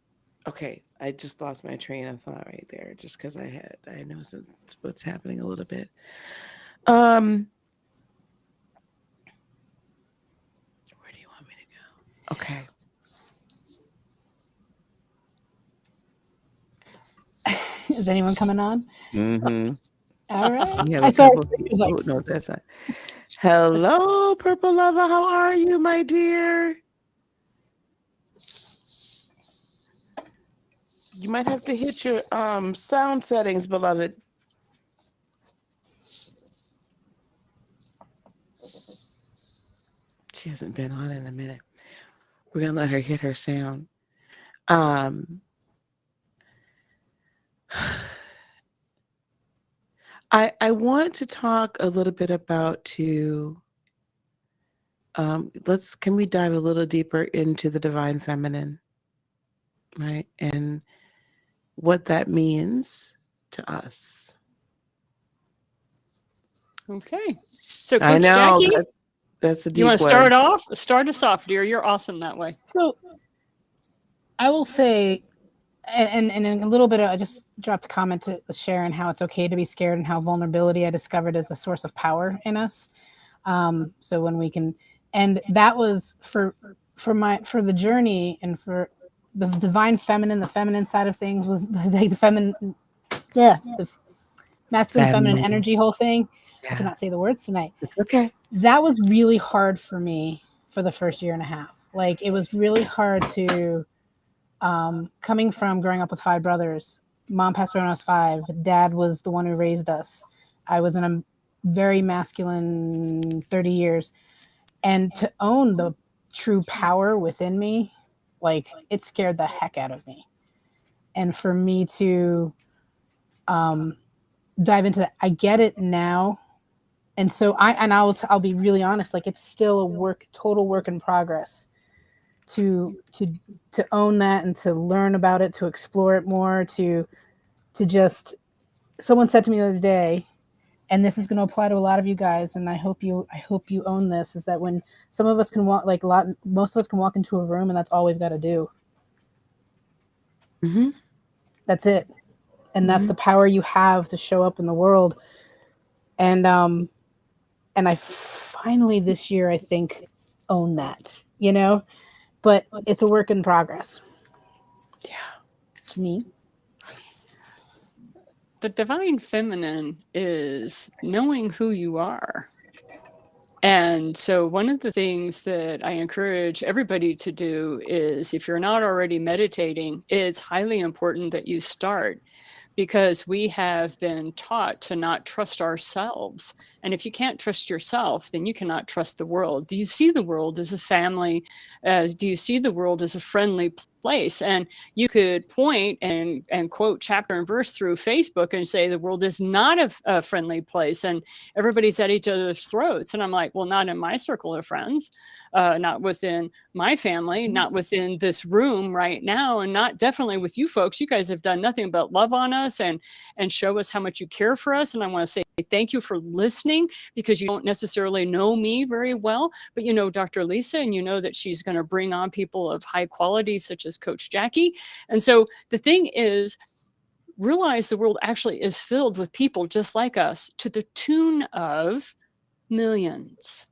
okay, I just lost my train of thought right there just because I know what's happening a little bit. Where do you want me to go? Okay. Is anyone coming on? Mm-hmm. All right. Yeah, I saw oh, no, that's not. Hello, Purple Lover. How are you, my dear? You might have to hit your sound settings, beloved. She hasn't been on in a minute. We're gonna let her hit her sound. I want to talk a little bit about can we dive a little deeper into the divine feminine, right? And what that means to us. Okay. So I Coach know Jackie, that's a deep you want to one. start off? Start us off, dear. You're awesome that way. So I will say, and in a little bit, I just dropped a comment to Sharon how it's okay to be scared and how vulnerability I discovered is a source of power in us. So when we can, and that was for the journey and for the divine feminine, the feminine side of things was the feminine, the masculine feminine energy whole thing. I cannot say the words tonight. It's okay. That was really hard for me for the first year and a half. Like it was really hard to, coming from growing up with 5 brothers. Mom passed away when I was 5. Dad was the one who raised us. I was in a very masculine 30 years. And to own the true power within me, like it scared the heck out of me. And for me to dive into that, I get it now. And so I'll be really honest, like it's still a total work in progress to own that and to learn about it, to explore it more, to just, someone said to me the other day, and this is going to apply to a lot of you guys, and I hope you own this, is that when some of us can walk, like most of us can walk into a room and that's all we've got to do. Mm-hmm. That's it. And that's the power you have to show up in the world. And I finally this year, I think, own that, but it's a work in progress. Yeah. Janine? The divine feminine is knowing who you are. And so one of the things that I encourage everybody to do is, if you're not already meditating, it's highly important that you start, because we have been taught to not trust ourselves. And if you can't trust yourself, then you cannot trust the world. Do you see the world as a family? Do you see the world as a friendly place? And you could point and quote chapter and verse through Facebook and say the world is not a friendly place and everybody's at each other's throats. And I'm like, well, not in my circle of friends, not within my family, not within this room right now, and not definitely with you folks. You guys have done nothing but love on us and show us how much you care for us. And I want to say thank you for listening, because you don't necessarily know me very well, but you know Dr. Lisa, and you know that she's going to bring on people of high quality such as Coach Jackie. And so the thing is, realize the world actually is filled with people just like us, to the tune of millions.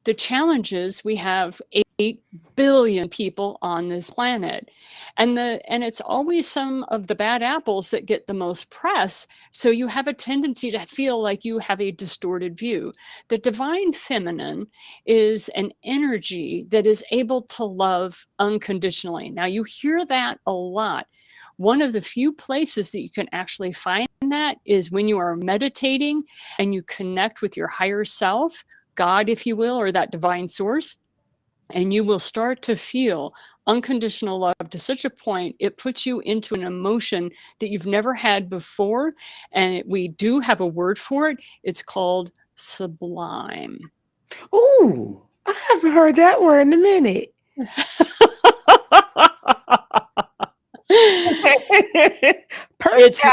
The challenge is we have 8 billion people on this planet, and it's always some of the bad apples that get the most press. So you have a tendency to feel like you have a distorted view. The divine feminine is an energy that is able to love unconditionally. Now you hear that a lot. One of the few places that you can actually find that is when you are meditating and you connect with your higher self, God, if you will, or that divine source, and you will start to feel unconditional love to such a point, it puts you into an emotion that you've never had before. And we do have a word for it. It's called sublime. Ooh, I haven't heard that word in a minute. It's Perk it's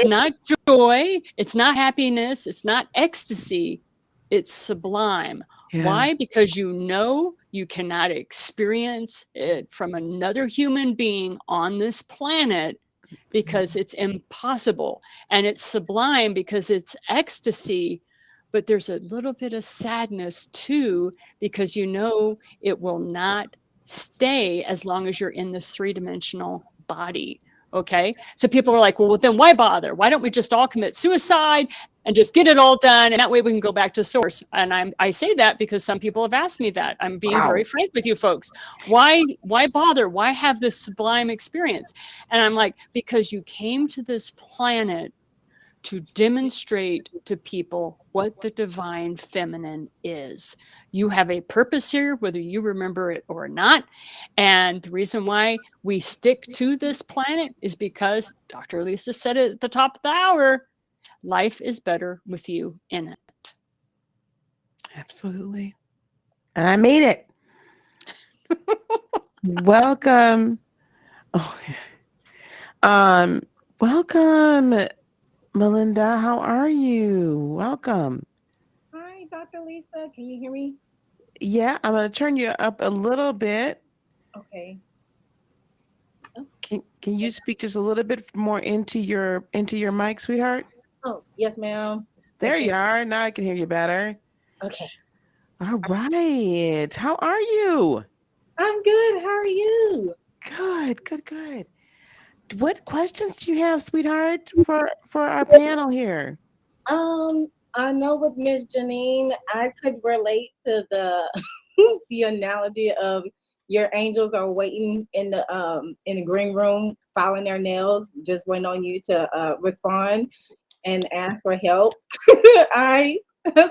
not joy, it's not happiness, it's not ecstasy, it's sublime. Yeah. Why? Because you know you cannot experience it from another human being on this planet, because it's impossible. And it's sublime because it's ecstasy, but there's a little bit of sadness too, because you know it will not stay as long as you're in this three-dimensional body. Okay. So people are like, well, then why bother? Why don't we just all commit suicide and just get it all done? And that way we can go back to source. And I say that because some people have asked me that. I'm being very frank with you folks. Why bother? Why have this sublime experience? And I'm like, because you came to this planet to demonstrate to people what the divine feminine is. You have a purpose here, whether you remember it or not. And the reason why we stick to this planet is because Dr. Lisa said it at the top of the hour, life is better with you in it. Absolutely. And I mean it. Welcome. Oh, welcome, Melinda. How are you? Welcome. Hi, Dr. Lisa. Can you hear me? Yeah, I'm going to turn you up a little bit. Okay. Can you speak just a little bit more into your mic, sweetheart? Oh, yes, ma'am. There Okay. you are. Now I can hear you better. Okay. All right. How are you? I'm good. How are you? Good, good, good. What questions do you have, sweetheart, for our panel here? I know with Miss Janine, I could relate to the the analogy of your angels are waiting in the green room, filing their nails, just waiting on you to respond and ask for help. I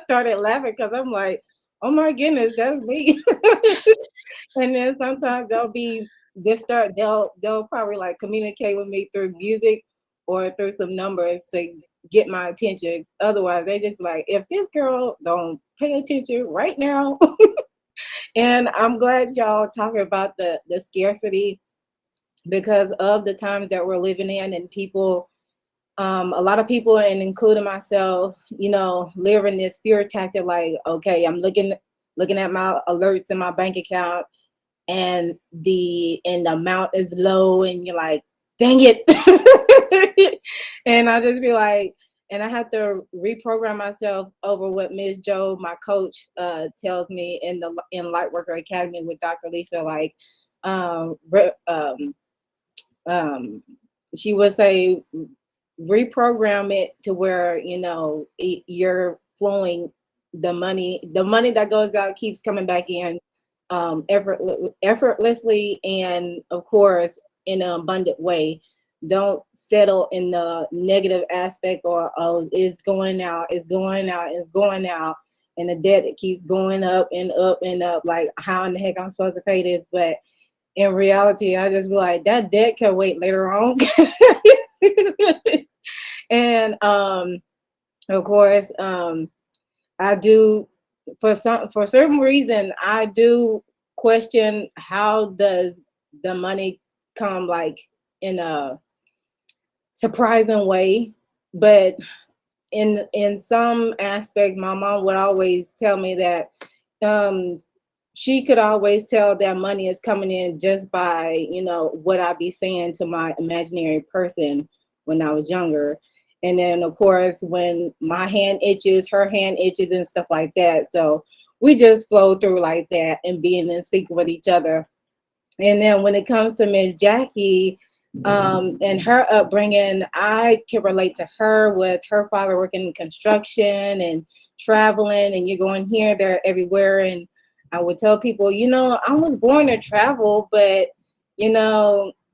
started laughing because I'm like, oh my goodness, that's me. And then sometimes they'll probably like communicate with me through music or through some numbers to get my attention. Otherwise, they just like, if this girl don't pay attention right now. And I'm glad y'all talking about the scarcity, because of the times that we're living in, and people, a lot of people, and including myself, live in this fear tactic. Like, okay, I'm looking at my alerts in my bank account, and the amount is low, and you're like, dang it. And I just be like, and I have to reprogram myself over what Ms. Joe, my coach, tells me in Lightworker Academy with Dr. Lisa. Like, she would say, reprogram it to where you're flowing the money that goes out keeps coming back in, effortlessly, and of course in an abundant way. Don't settle in the negative aspect, or it's going out, it's going out, it's going out, and the debt, it keeps going up and up and up. Like, how in the heck I'm supposed to pay this? But in reality, I just be like, that debt can wait later on. And of course, I do, for certain reason, I do question, how does the money come, like, in a surprising way. But in some aspect, my mom would always tell me that she could always tell that money is coming in just by what I be saying to my imaginary person when I was younger. And then of course, when my hand itches, her hand itches, and stuff like that. So we just flow through like that and being in sync with each other. And then when it comes to Miss Jackie, and her upbringing, I can relate to her with her father working in construction and traveling, and you're going here, there, everywhere. And I would tell people, I was born to travel, but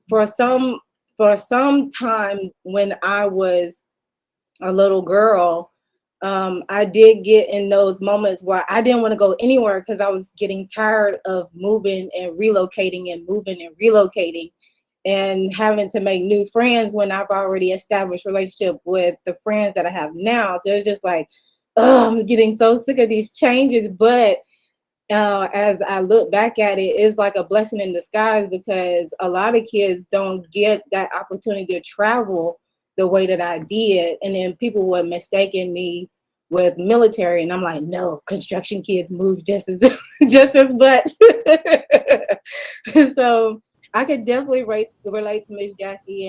for some time when I was a little girl, I did get in those moments where I didn't want to go anywhere because I was getting tired of moving and relocating and moving and relocating and having to make new friends when I've already established relationship with the friends that I have now. So it's just like, oh, I'm getting so sick of these changes. But as I look back at it, it's like a blessing in disguise because a lot of kids don't get that opportunity to travel the way that I did. And then people were mistaking me with military, and I'm like, no, construction kids move just as just as much. So I could definitely relate to Miss Jackie,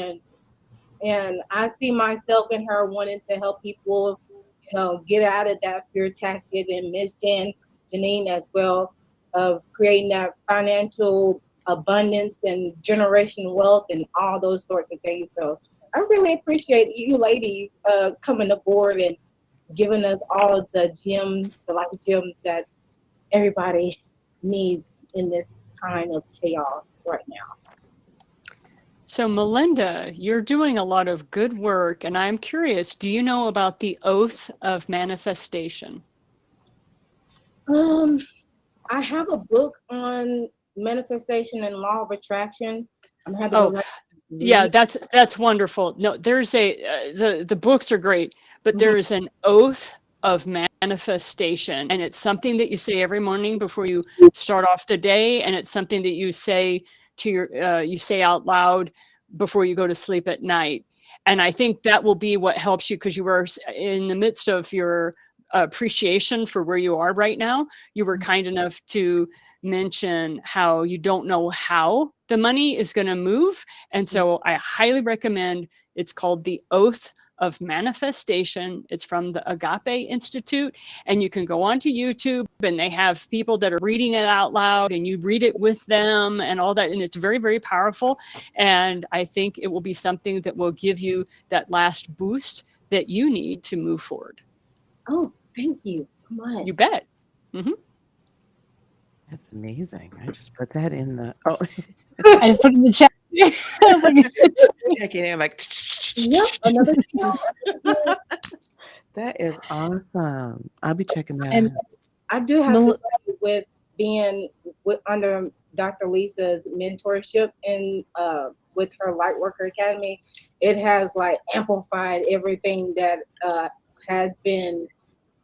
and I see myself in her wanting to help people, get out of that fear tactic, and Miss Janine as well, of creating that financial abundance and generational wealth and all those sorts of things. So I really appreciate you ladies coming aboard and giving us all the gems, the life gems that everybody needs in this time of chaos right now. So, Melinda, you're doing a lot of good work, and I'm curious, do you know about the oath of manifestation? I have a book on manifestation and law of attraction. I'm gonna have to go Oh, back and yeah, read. that's wonderful. No, there's the books are great, but there is an oath of manifestation, and it's something that you say every morning before you start off the day, and it's something that you say to you say out loud before you go to sleep at night. And I think that will be what helps you because you were in the midst of your appreciation for where you are right now. You were kind enough to mention how you don't know how the money is going to move. And so I highly recommend, it's called The Oath of Manifestation. It's from the Agape Institute. And you can go onto YouTube and they have people that are reading it out loud and you read it with them and all that. And it's very, very powerful. And I think it will be something that will give you that last boost that you need to move forward. Oh, thank you so much. You bet. Mm-hmm. That's amazing. I just put that in the. Oh, I just put it in the chat. I was like, checking in like. Yep, another That is awesome. I'll be checking that and out. I do have to say, with being under Dr. Lisa's mentorship and with her Lightworker Academy, it has like amplified everything that has been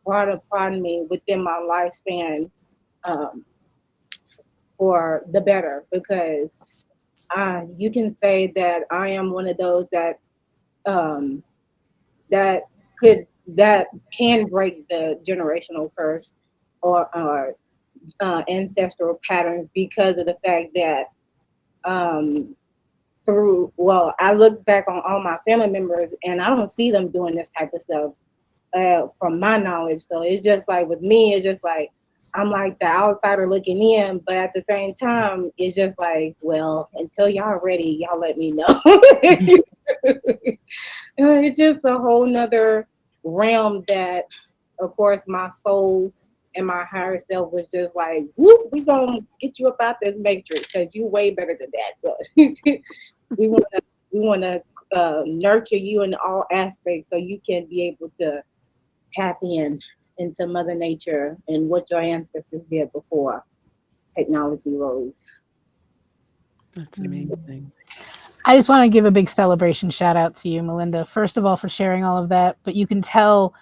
brought upon me within my lifespan for the better, because you can say that I am one of those that um, that can break the generational curse or ancestral patterns, because of the fact that I look back on all my family members and I don't see them doing this type of stuff from my knowledge. So it's just like with me, it's just like I'm like the outsider looking in, but at the same time, it's just like, well, until y'all ready, y'all let me know. It's just a whole nother realm that, of course, my soul and my higher self was just like, whoop, we gonna get you up out this matrix because you way better than that. But we wanna nurture you in all aspects so you can be able to tap into Mother Nature and what your ancestors did before technology rose. That's amazing. I just want to give a big celebration shout out to you, Melinda. First of all, for sharing all of that. But you can tell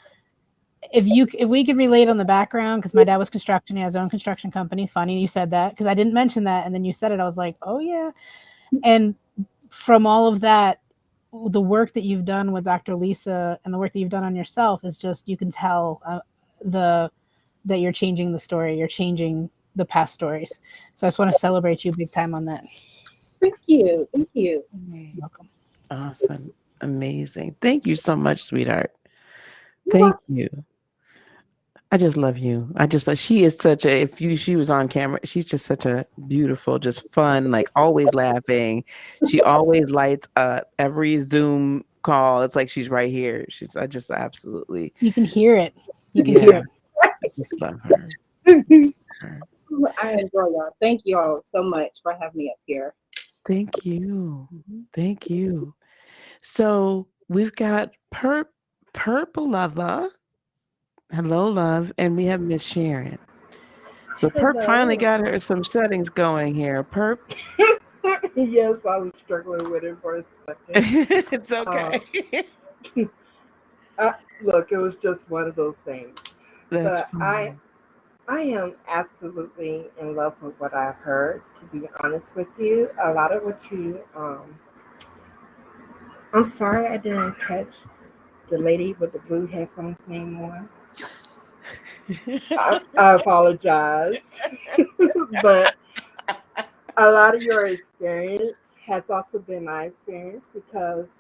if we can relate on the background, because my dad was construction, he has his own construction company. Funny you said that, because I didn't mention that, and then you said it. I was like, oh yeah. And from all of that, the work that you've done with Dr. Lisa and the work that you've done on yourself is just, you can tell that you're changing the story. You're changing the past stories. So I just want to celebrate you big time on that. Thank you. Thank you. You're welcome. Awesome. Amazing. Thank you so much, sweetheart. Thank you. I just love you. She is such a, she was on camera, she's just such a beautiful, just fun, like always laughing. She always lights up every Zoom call. It's like she's right here. I just absolutely. You can hear it. You can hear it. I just love her. I enjoy y'all. Thank you all so much for having me up here. Thank you. Thank you. So we've got Purple Lover. Hello, love. And we have Miss Sharon. So Perp finally Hello. got her some settings going here. Perp, Yes, I was struggling with it for a second. it's okay. Look, it was just one of those things. That's But I fine. I am absolutely in love with what I heard, to be honest with you. A lot of what you I'm sorry I didn't catch the lady with the blue headphones name on. I apologize. But a lot of your experience has also been my experience because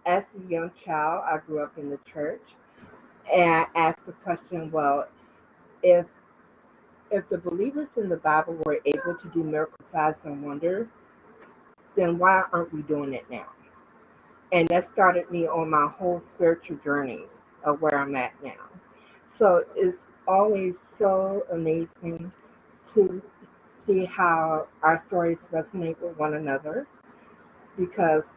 as a young child, I grew up in the church and I asked the question, well, if the believers in the Bible were able to do miracle signs and wonders, then why aren't we doing it now? And that started me on my whole spiritual journey of where I'm at now. So it's always so amazing to see how our stories resonate with one another because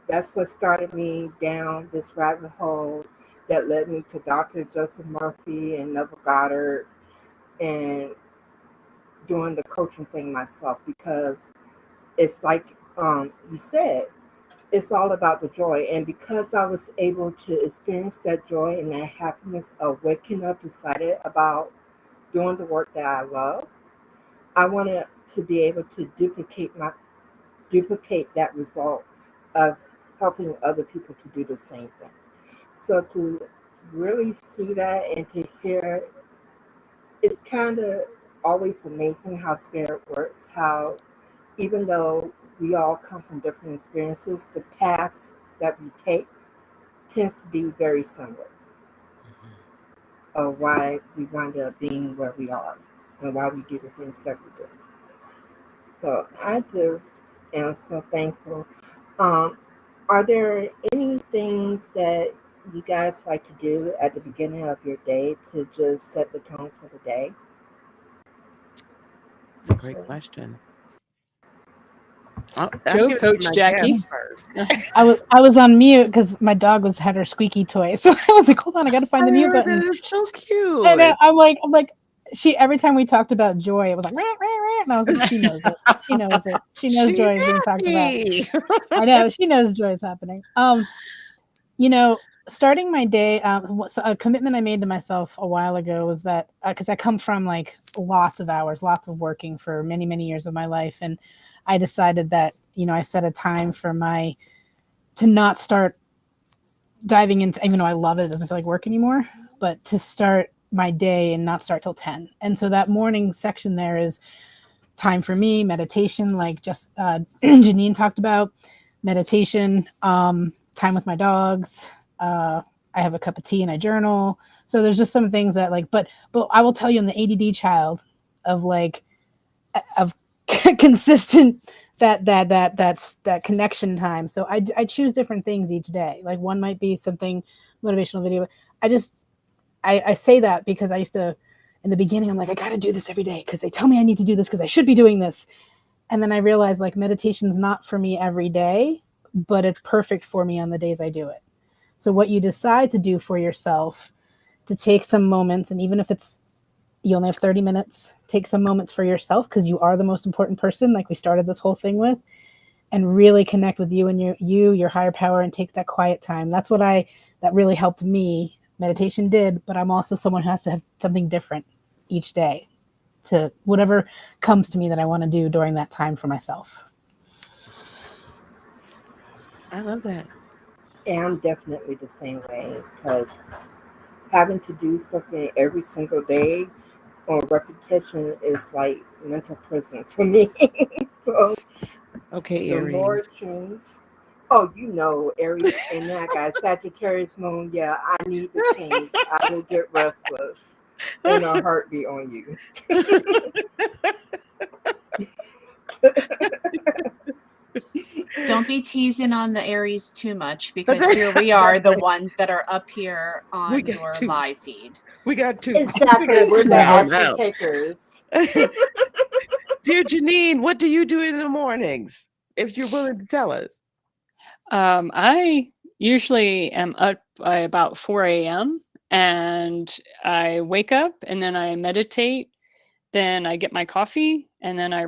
that's what started me down this rabbit hole that led me to Dr. Joseph Murphy and Neville Goddard and doing the coaching thing myself because it's like you said, it's all about the joy. And because I was able to experience that joy and that happiness of waking up excited about doing the work that I love, I wanted to be able to duplicate that result of helping other people to do the same thing. So to really see that and to hear, it's kind of always amazing how spirit works, how even though we all come from different experiences, the paths that we take tends to be very similar of why we wind up being where we are and why we do the things that we do. So I just am so thankful. Um, are there any things that you guys like to do at the beginning of your day to just set the tone for the day? It's a great question. I'm Go, going to be Coach my guest Jackie. first. I was on mute because my dog had her squeaky toy. So I was like, hold on, I gotta find I the mute heard button. that. It's so And cute. I'm like, she every time we talked about joy, it was like, rah, rah, rah, and I was like, she knows it. She knows it. She knows She's joy is being talked about. happy. I know she knows joy is happening. You know, starting my day, so a commitment I made to myself a while ago was that because I come from like lots of hours, lots of working for many, many years of my life, and I decided that I set a time for to not start diving into, even though I love it, it doesn't feel like work anymore, but to start my day and not start till 10. And so that morning section there is time for me, meditation, like just Janine talked about, meditation, time with my dogs. I have a cup of tea and I journal. So there's just some things that but I will tell you, I'm the ADD child of of consistent that connection time. So I choose different things each day. Like one might be something motivational video. I say that because I used to, in the beginning, I'm like, I got to do this every day because they tell me I need to do this because I should be doing this. And then I realized like meditation's not for me every day, but it's perfect for me on the days I do it. So what you decide to do for yourself, to take some moments, and even if you only have 30 minutes, take some moments for yourself because you are the most important person, like we started this whole thing with, and really connect with you and your higher power and take that quiet time. That's what that really helped me. Meditation did, but I'm also someone who has to have something different each day to whatever comes to me that I want to do during that time for myself. I love that. And I'm definitely the same way because having to do something every single day on repetition is like mental prison for me. So Okay, the more Aries. change, oh, Aries and that guy, Sagittarius moon, yeah, I need to change. I will get restless in a heartbeat on you. Don't be teasing on the Aries too much because here we are, the ones that are up here We on got your two. live feed. We got two. Exactly, We we're the got two action now. takers. Dear Janine, what do you do in the mornings? If you're willing to tell us. I usually am up by about 4 a.m. and I wake up and then I meditate. Then I get my coffee and then I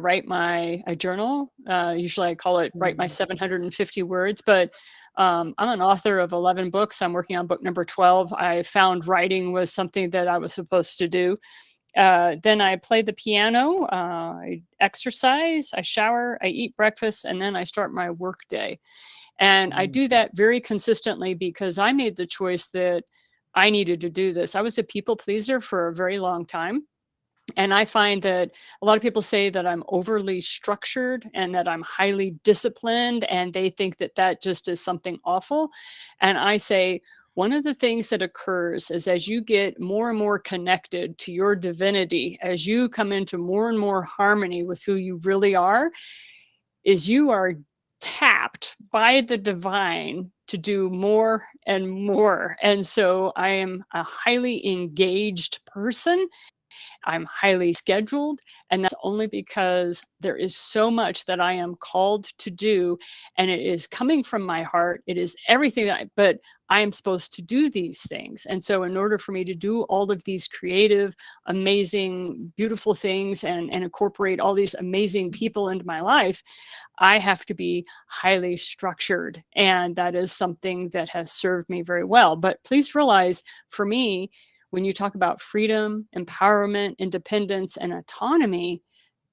I journal. Usually I call it write my 750 words, but I'm an author of 11 books. I'm working on book number 12. I found writing was something that I was supposed to do. Then I play the piano, I exercise, I shower, I eat breakfast, and then I start my work day. And I do that very consistently because I made the choice that I needed to do this. I was a people pleaser for a very long time. And I find that a lot of people say that I'm overly structured and that I'm highly disciplined, and they think that that just is something awful. And I say, one of the things that occurs is as you get more and more connected to your divinity, as you come into more and more harmony with who you really are, is you are tapped by the divine to do more and more. And so I am a highly engaged person. I'm highly scheduled, and that's only because there is so much that I am called to do, and it is coming from my heart. It is everything but I am supposed to do these things. And so in order for me to do all of these creative, amazing, beautiful things and incorporate all these amazing people into my life, I have to be highly structured. And that is something that has served me very well. But please realize, for me, when you talk about freedom, empowerment, independence, and autonomy,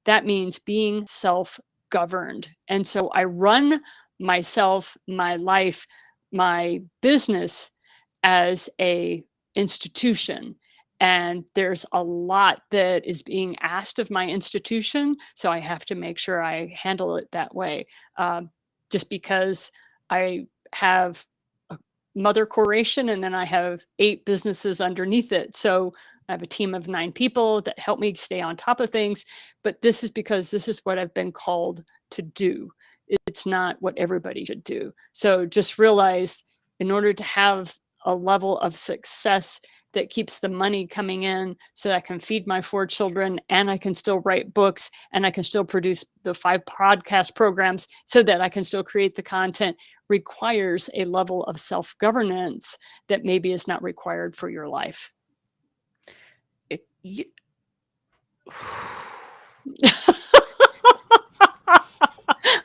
that means being self-governed. And so I run myself, my life, my business as a institution. And there's a lot that is being asked of my institution. So I have to make sure I handle it that way. Just because I have a mother corporation and then I have 8 businesses underneath it. So I have a team of 9 people that help me stay on top of things. But this is because this is what I've been called to do. It's not what everybody should do. So just realize, in order to have a level of success that keeps the money coming in so that I can feed my 4 children and I can still write books and I can still produce the 5 podcast programs so that I can still create the content, requires a level of self-governance that maybe is not required for your life.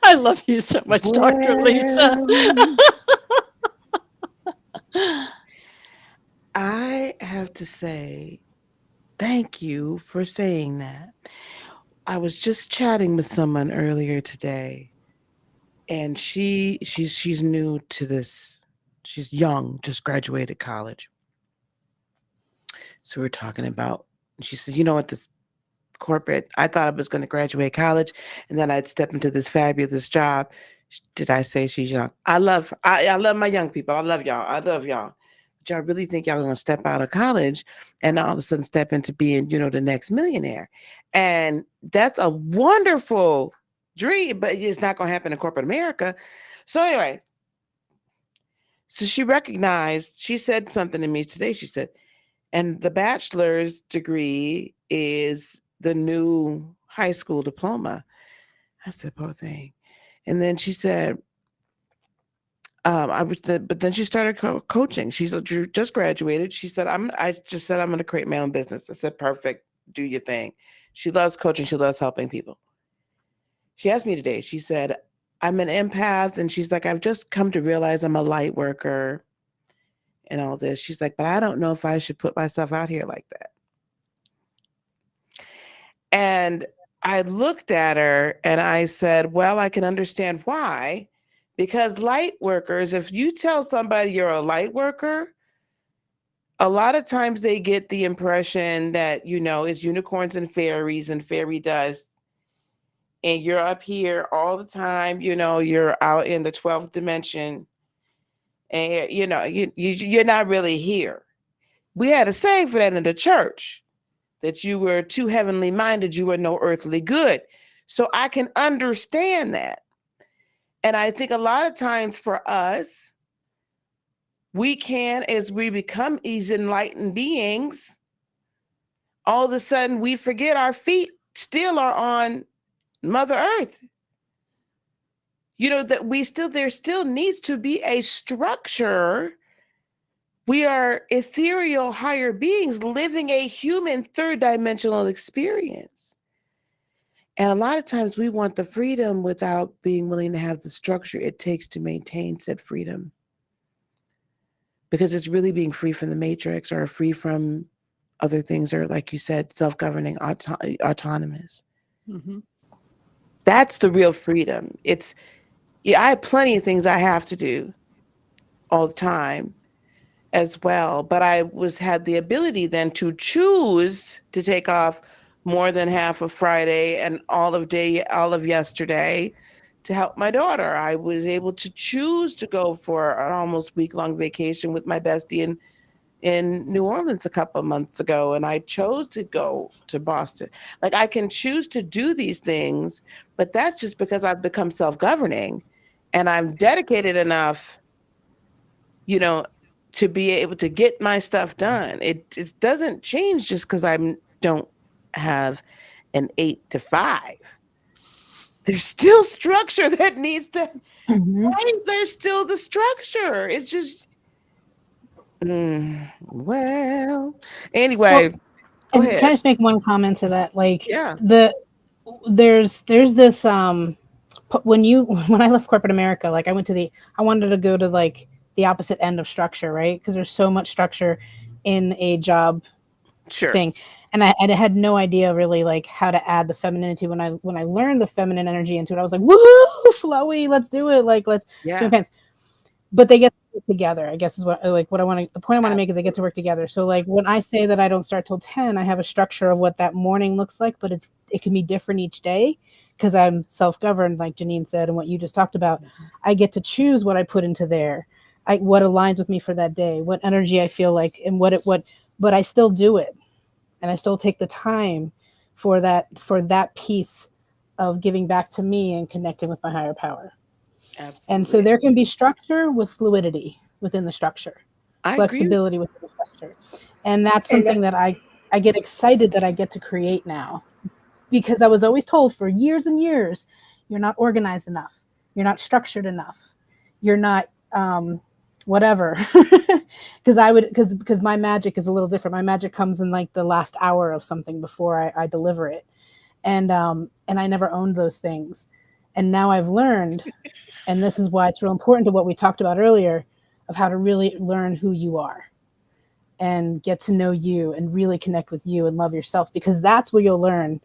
I love you so much, Dr. Lisa. I have to say, thank you for saying that. I was just chatting with someone earlier today, and she's new to this. She's young, just graduated college. So we're talking about, she says, you know what, this corporate, I thought I was going to graduate college and then I'd step into this fabulous job. Did I say she's young? I love my young people. I love y'all. But y'all really think y'all going to step out of college and all of a sudden step into being, the next millionaire? And that's a wonderful dream, but it's not going to happen in corporate America. So anyway, so she said something to me today. She said, and the bachelor's degree is the new high school diploma. I said, poor thing. And then she said, but then she started coaching. She's just graduated. She said, I just said, I'm going to create my own business. I said, perfect. Do your thing. She loves coaching. She loves helping people. She asked me today, she said, I'm an empath. And she's like, I've just come to realize I'm a light worker and all this. She's like, but I don't know if I should put myself out here like that. And I looked at her and I said, well, I can understand why. Because light workers, if you tell somebody you're a light worker, a lot of times they get the impression that, it's unicorns and fairy dust. And you're up here all the time, you're out in the 12th dimension. And, you're not really here. We had a saying for that in the church, that you were too heavenly minded, you were no earthly good. So I can understand that. And I think a lot of times for us, we can, as we become these enlightened beings, all of a sudden we forget our feet still are on Mother Earth. That there still needs to be a structure We are ethereal higher beings living a human third dimensional experience. And a lot of times we want the freedom without being willing to have the structure it takes to maintain said freedom. Because it's really being free from the matrix or free from other things, or like you said, self-governing, autonomous. Mm-hmm. That's the real freedom. I have plenty of things I have to do all the time as well, but I had the ability then to choose to take off more than half of Friday and all of yesterday to help my daughter. I was able to choose to go for an almost week-long vacation with my bestie in New Orleans a couple of months ago, and I chose to go to Boston. Like, I can choose to do these things, but that's just because I've become self-governing and I'm dedicated enough, to be able to get my stuff done. It doesn't change just because I don't have an 8 to 5. There's still structure that needs to, right? There's still the structure. It's just, well, anyway, go and ahead. can I just make one comment to that? Like, Yeah. there's this when I left corporate America, like I wanted to go to like the opposite end of structure, right? Because there's so much structure in a job thing, and I had no idea really like how to add the femininity. When I learned the feminine energy into it, I was like, woohoo, flowy, let's do it, like let's swim pants. But they get to work together, I guess is what I want to, the point I want to make is they get to work together. So like when I say that I don't start till 10, I have a structure of what that morning looks like, but it can be different each day because I'm self-governed, like Janine said, and what you just talked about. I get to choose what I put into there, what aligns with me for that day, what energy I feel like, and but I still do it. And I still take the time for that piece of giving back to me and connecting with my higher power. Absolutely. And so there can be structure with fluidity within the structure, flexibility within the structure. And that's something that I get excited that I get to create now, because I was always told for years and years, you're not organized enough. You're not structured enough. You're not whatever. Because my magic is a little different. My magic comes in like the last hour of something before I deliver it. And I never owned those things. And now I've learned, and this is why it's real important to what we talked about earlier, of how to really learn who you are and get to know you and really connect with you and love yourself, because that's where you'll learn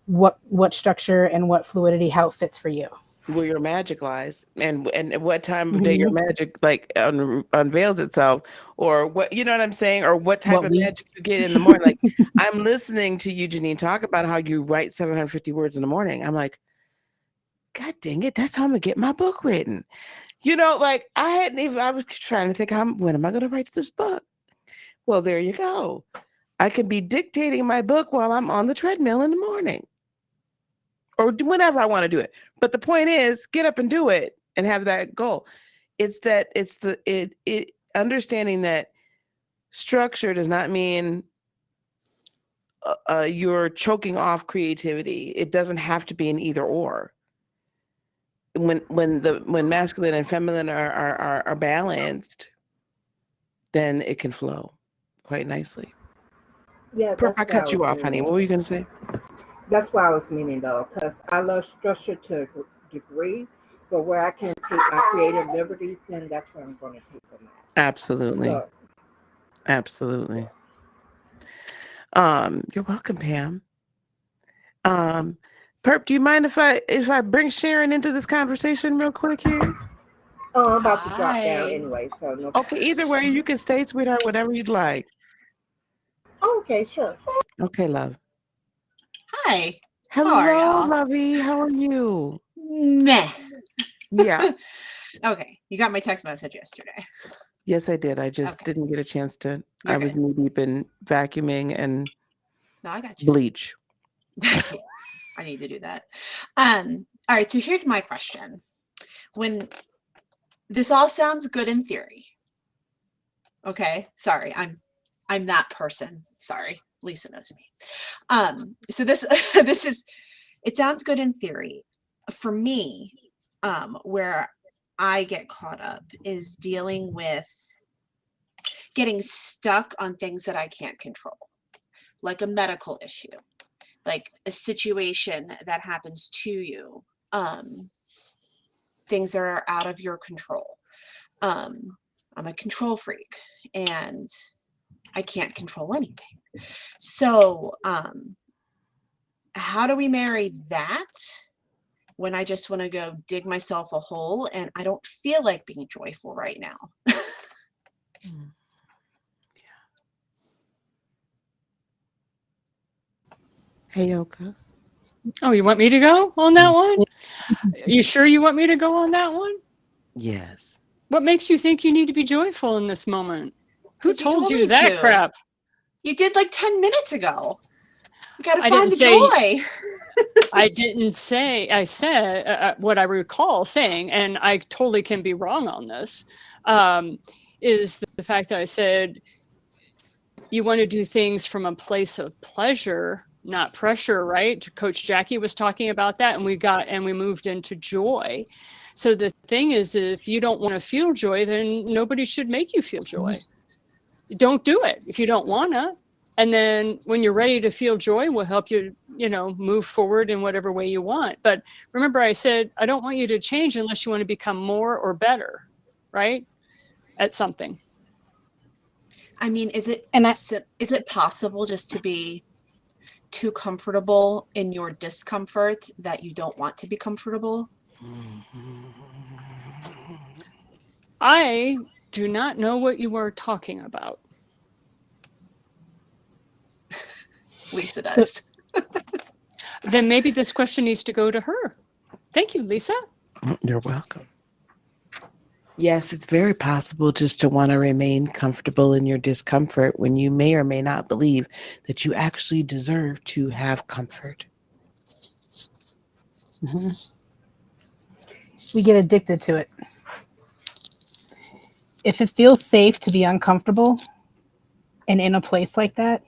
what structure and what fluidity, how it fits for you. Where your magic lies, and what time of day your magic like unveils itself, or what, you know what I'm saying, or what type of magic you get in the morning. Like, I'm listening to you, Janine, talk about how you write 750 words in the morning. I'm like, God dang it, that's how I'm gonna get my book written. Like I was trying to think, when am I gonna write this book? Well, there you go. I can be dictating my book while I'm on the treadmill in the morning, or whenever I want to do it. But the point is, get up and do it and have that goal. It's understanding that structure does not mean you're choking off creativity. It doesn't have to be an either or. When masculine and feminine are balanced, then it can flow quite nicely. Yeah, I cut you off, honey. What were you going to say? That's what I was meaning, though, because I love structure to a degree, but where I can take my creative liberties, then that's where I'm going to take them at. Absolutely. Absolutely. You're welcome, Pam. Perp, do you mind if I bring Sharon into this conversation real quick here? Oh, I'm about to drop down anyway, so no problem. Okay, either way, you can stay, sweetheart, whatever you'd like. Okay, sure. Okay, love. Hi. Hello, How are y'all? lovey. How are you? Meh. Yeah. Okay. You got my text message yesterday. Yes, I did. I just didn't get a chance to. I was knee deep in vacuuming and I got you. Bleach. I need to do that. All right. So here's my question. When this all sounds good in theory. Okay. Sorry. I'm that person. Sorry. Lisa knows me. So this it sounds good in theory. For me, where I get caught up is dealing with getting stuck on things that I can't control, like a medical issue, like a situation that happens to you, things that are out of your control. I'm a control freak and I can't control anything. So how do we marry that when I just want to go dig myself a hole and I don't feel like being joyful right now? Hey, Yoka. Oh, you want me to go on that one? You sure you want me to go on that one? Yes. What makes you think you need to be joyful in this moment? Who 'Cause you told told you me that to. crap? You did like 10 minutes ago. You got to I find didn't the say- joy. I didn't say, I said what I recall saying, and I totally can be wrong on this, is the fact that I said, you want to do things from a place of pleasure, not pressure, right? Coach Jackie was talking about that, and we moved into joy. So the thing is, if you don't want to feel joy, then nobody should make you feel joy. Don't do it if you don't want to. And then when you're ready to feel joy, we'll help you, move forward in whatever way you want. But remember, I said, I don't want you to change unless you want to become more or better, right? At something. I mean, is it possible just to be too comfortable in your discomfort that you don't want to be comfortable? I do not know what you are talking about. Lisa does. Then maybe this question needs to go to her. Thank you, Lisa. You're welcome. Yes, it's very possible just to want to remain comfortable in your discomfort when you may or may not believe that you actually deserve to have comfort. Mm-hmm. We get addicted to it. If it feels safe to be uncomfortable and in a place like that,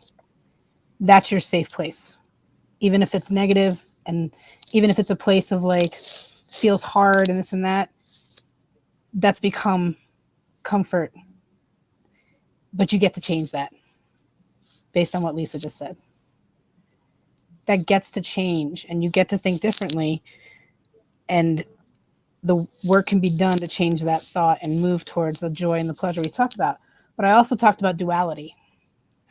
that's your safe place. Even if it's negative and even if it's a place of like feels hard and this and that, that's become comfort. But you get to change that based on what Lisa just said. That gets to change and you get to think differently, and the work can be done to change that thought and move towards the joy and the pleasure we talked about. But I also talked about duality.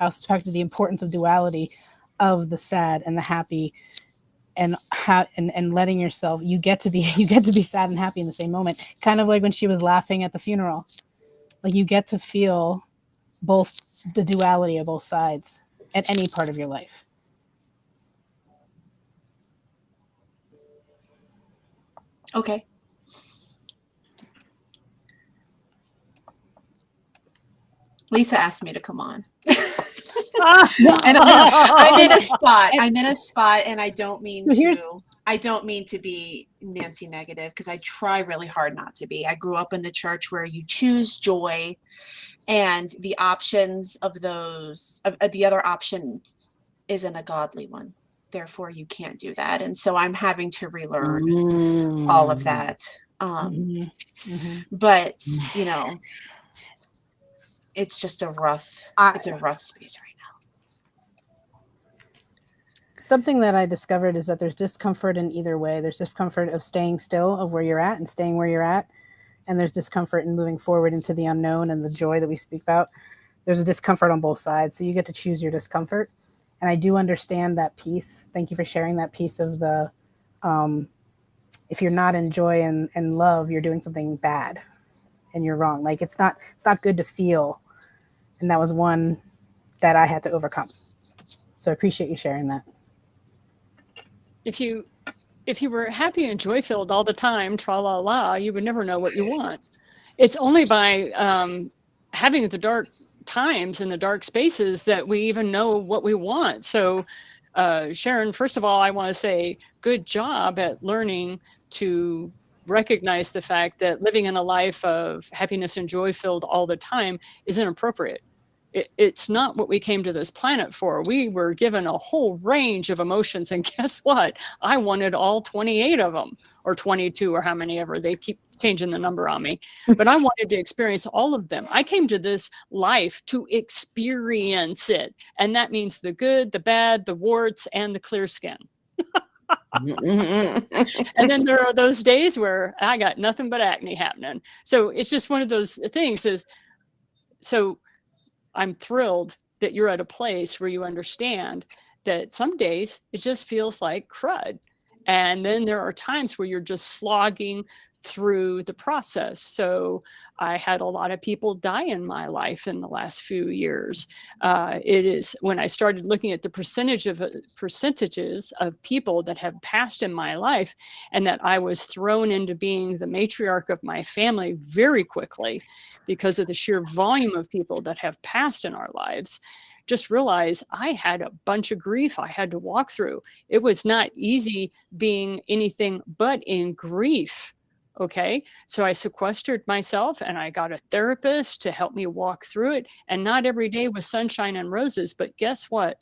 I also talked to the importance of duality of the sad and the happy, and letting yourself, you get to be sad and happy in the same moment. Kind of like when she was laughing at the funeral. Like you get to feel both the duality of both sides at any part of your life. Okay. Lisa asked me to come on. And I'm in a spot. And I don't mean to be Nancy negative, because I try really hard not to be. I grew up in the church where you choose joy, and the options of the other option isn't a godly one. Therefore, you can't do that. And so I'm having to relearn all of that. But it's just a rough space right now. Something that I discovered is that there's discomfort in either way. There's discomfort of staying still, of where you're at and staying where you're at. And there's discomfort in moving forward into the unknown and the joy that we speak about. There's a discomfort on both sides. So you get to choose your discomfort. And I do understand that piece. Thank you for sharing that piece of the, if you're not in joy and love, you're doing something bad and you're wrong. Like it's not good to feel. And that was one that I had to overcome. So I appreciate you sharing that. If you were happy and joy-filled all the time, tra-la-la, you would never know what you want. It's only by having the dark times and the dark spaces that we even know what we want. So Sharon, first of all, I want to say good job at learning to recognize the fact that living in a life of happiness and joy filled all the time is inappropriate. it's not what we came to this planet for. We were given a whole range of emotions, and guess what? I wanted all 28 of them, or 22, or how many ever. They keep changing the number on me. But I wanted to experience all of them. I came to this life to experience it. And that means the good, the bad, the warts, and the clear skin. And then there are those days where I got nothing but acne happening. So it's just one of those things. So I'm thrilled that you're at a place where you understand that some days it just feels like crud. And then there are times where you're just slogging through the process. So I had a lot of people die in my life in the last few years. It is when I started looking at the percentages of people that have passed in my life, and that I was thrown into being the matriarch of my family very quickly because of the sheer volume of people that have passed in our lives. Just realize I had a bunch of grief I had to walk through. It was not easy being anything but in grief. Okay. So I sequestered myself and I got a therapist to help me walk through it. And not every day was sunshine and roses, but guess what?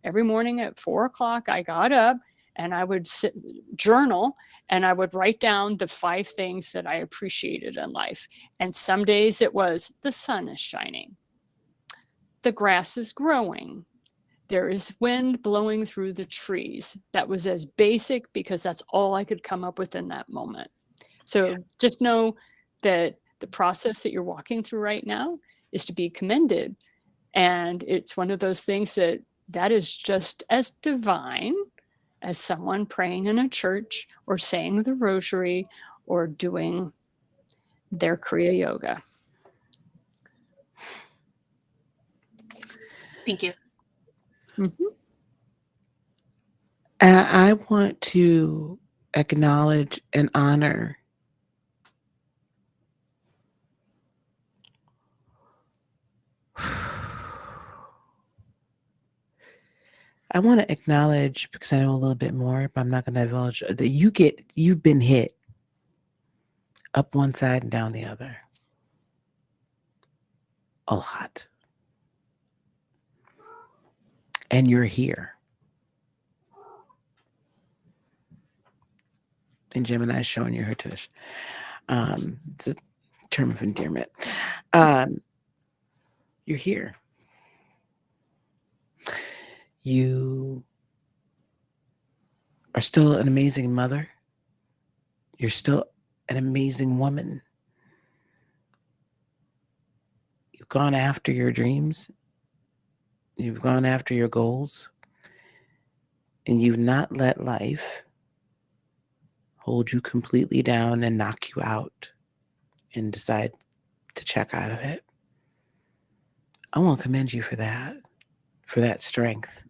Every morning at 4 o'clock, I got up and I would journal, and I would write down the 5 things that I appreciated in life. And some days it was the sun is shining. The grass is growing. There is wind blowing through the trees. That was as basic because that's all I could come up with in that moment. So just know that the process that you're walking through right now is to be commended. And it's one of those things that is just as divine as someone praying in a church or saying the rosary or doing their Kriya Yoga. Thank you. Mm-hmm. And I want to acknowledge and honor because I know a little bit more, but I'm not going to divulge that you've been hit up one side and down the other a lot. And you're here. And Gemini's showing you her tush. It's a term of endearment. You're here. You are still an amazing mother. You're still an amazing woman. You've gone after your dreams. You've gone after your goals. And you've not let life hold you completely down and knock you out and decide to check out of it. I want to commend you for that strength.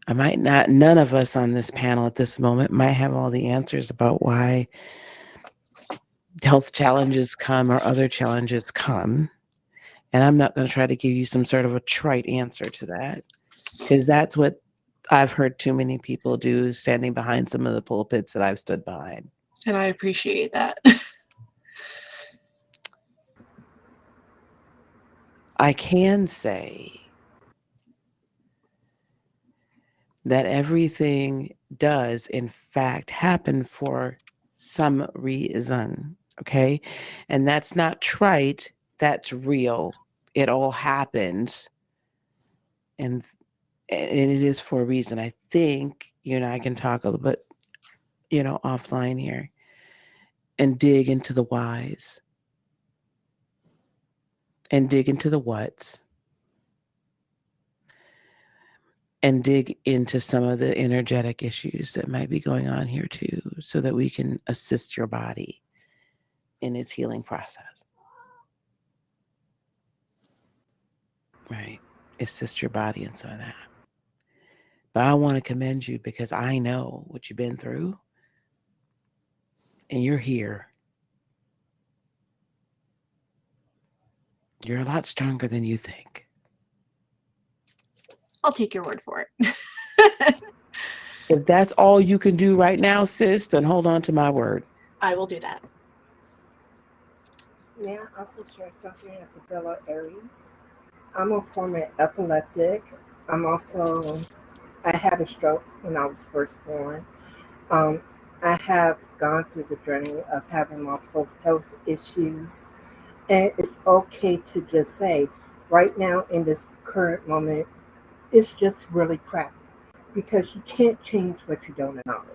None of us on this panel at this moment might have all the answers about why health challenges come or other challenges come. And I'm not going to try to give you some sort of a trite answer to that, because that's what I've heard too many people do standing behind some of the pulpits that I've stood behind. And I appreciate that. I can say that everything does, in fact, happen for some reason, okay? And that's not trite, that's real. It all happens, and it is for a reason. I think you and I can talk a little bit, offline here and dig into the whys and dig into the whats and dig into some of the energetic issues that might be going on here too, so that we can assist your body in its healing process. Right. Assist your body in some of that. But I want to commend you because I know what you've been through, and you're here. You're a lot stronger than you think. I'll take your word for it. If that's all you can do right now, sis, then hold on to my word. I will do that. May I also share something as a fellow Aries? I'm a former epileptic. I'm also, I had a stroke when I was first born. Um, I have gone through the journey of having multiple health issues, and it's okay to just say, right now in this current moment, it's just really crappy because you can't change what you don't acknowledge.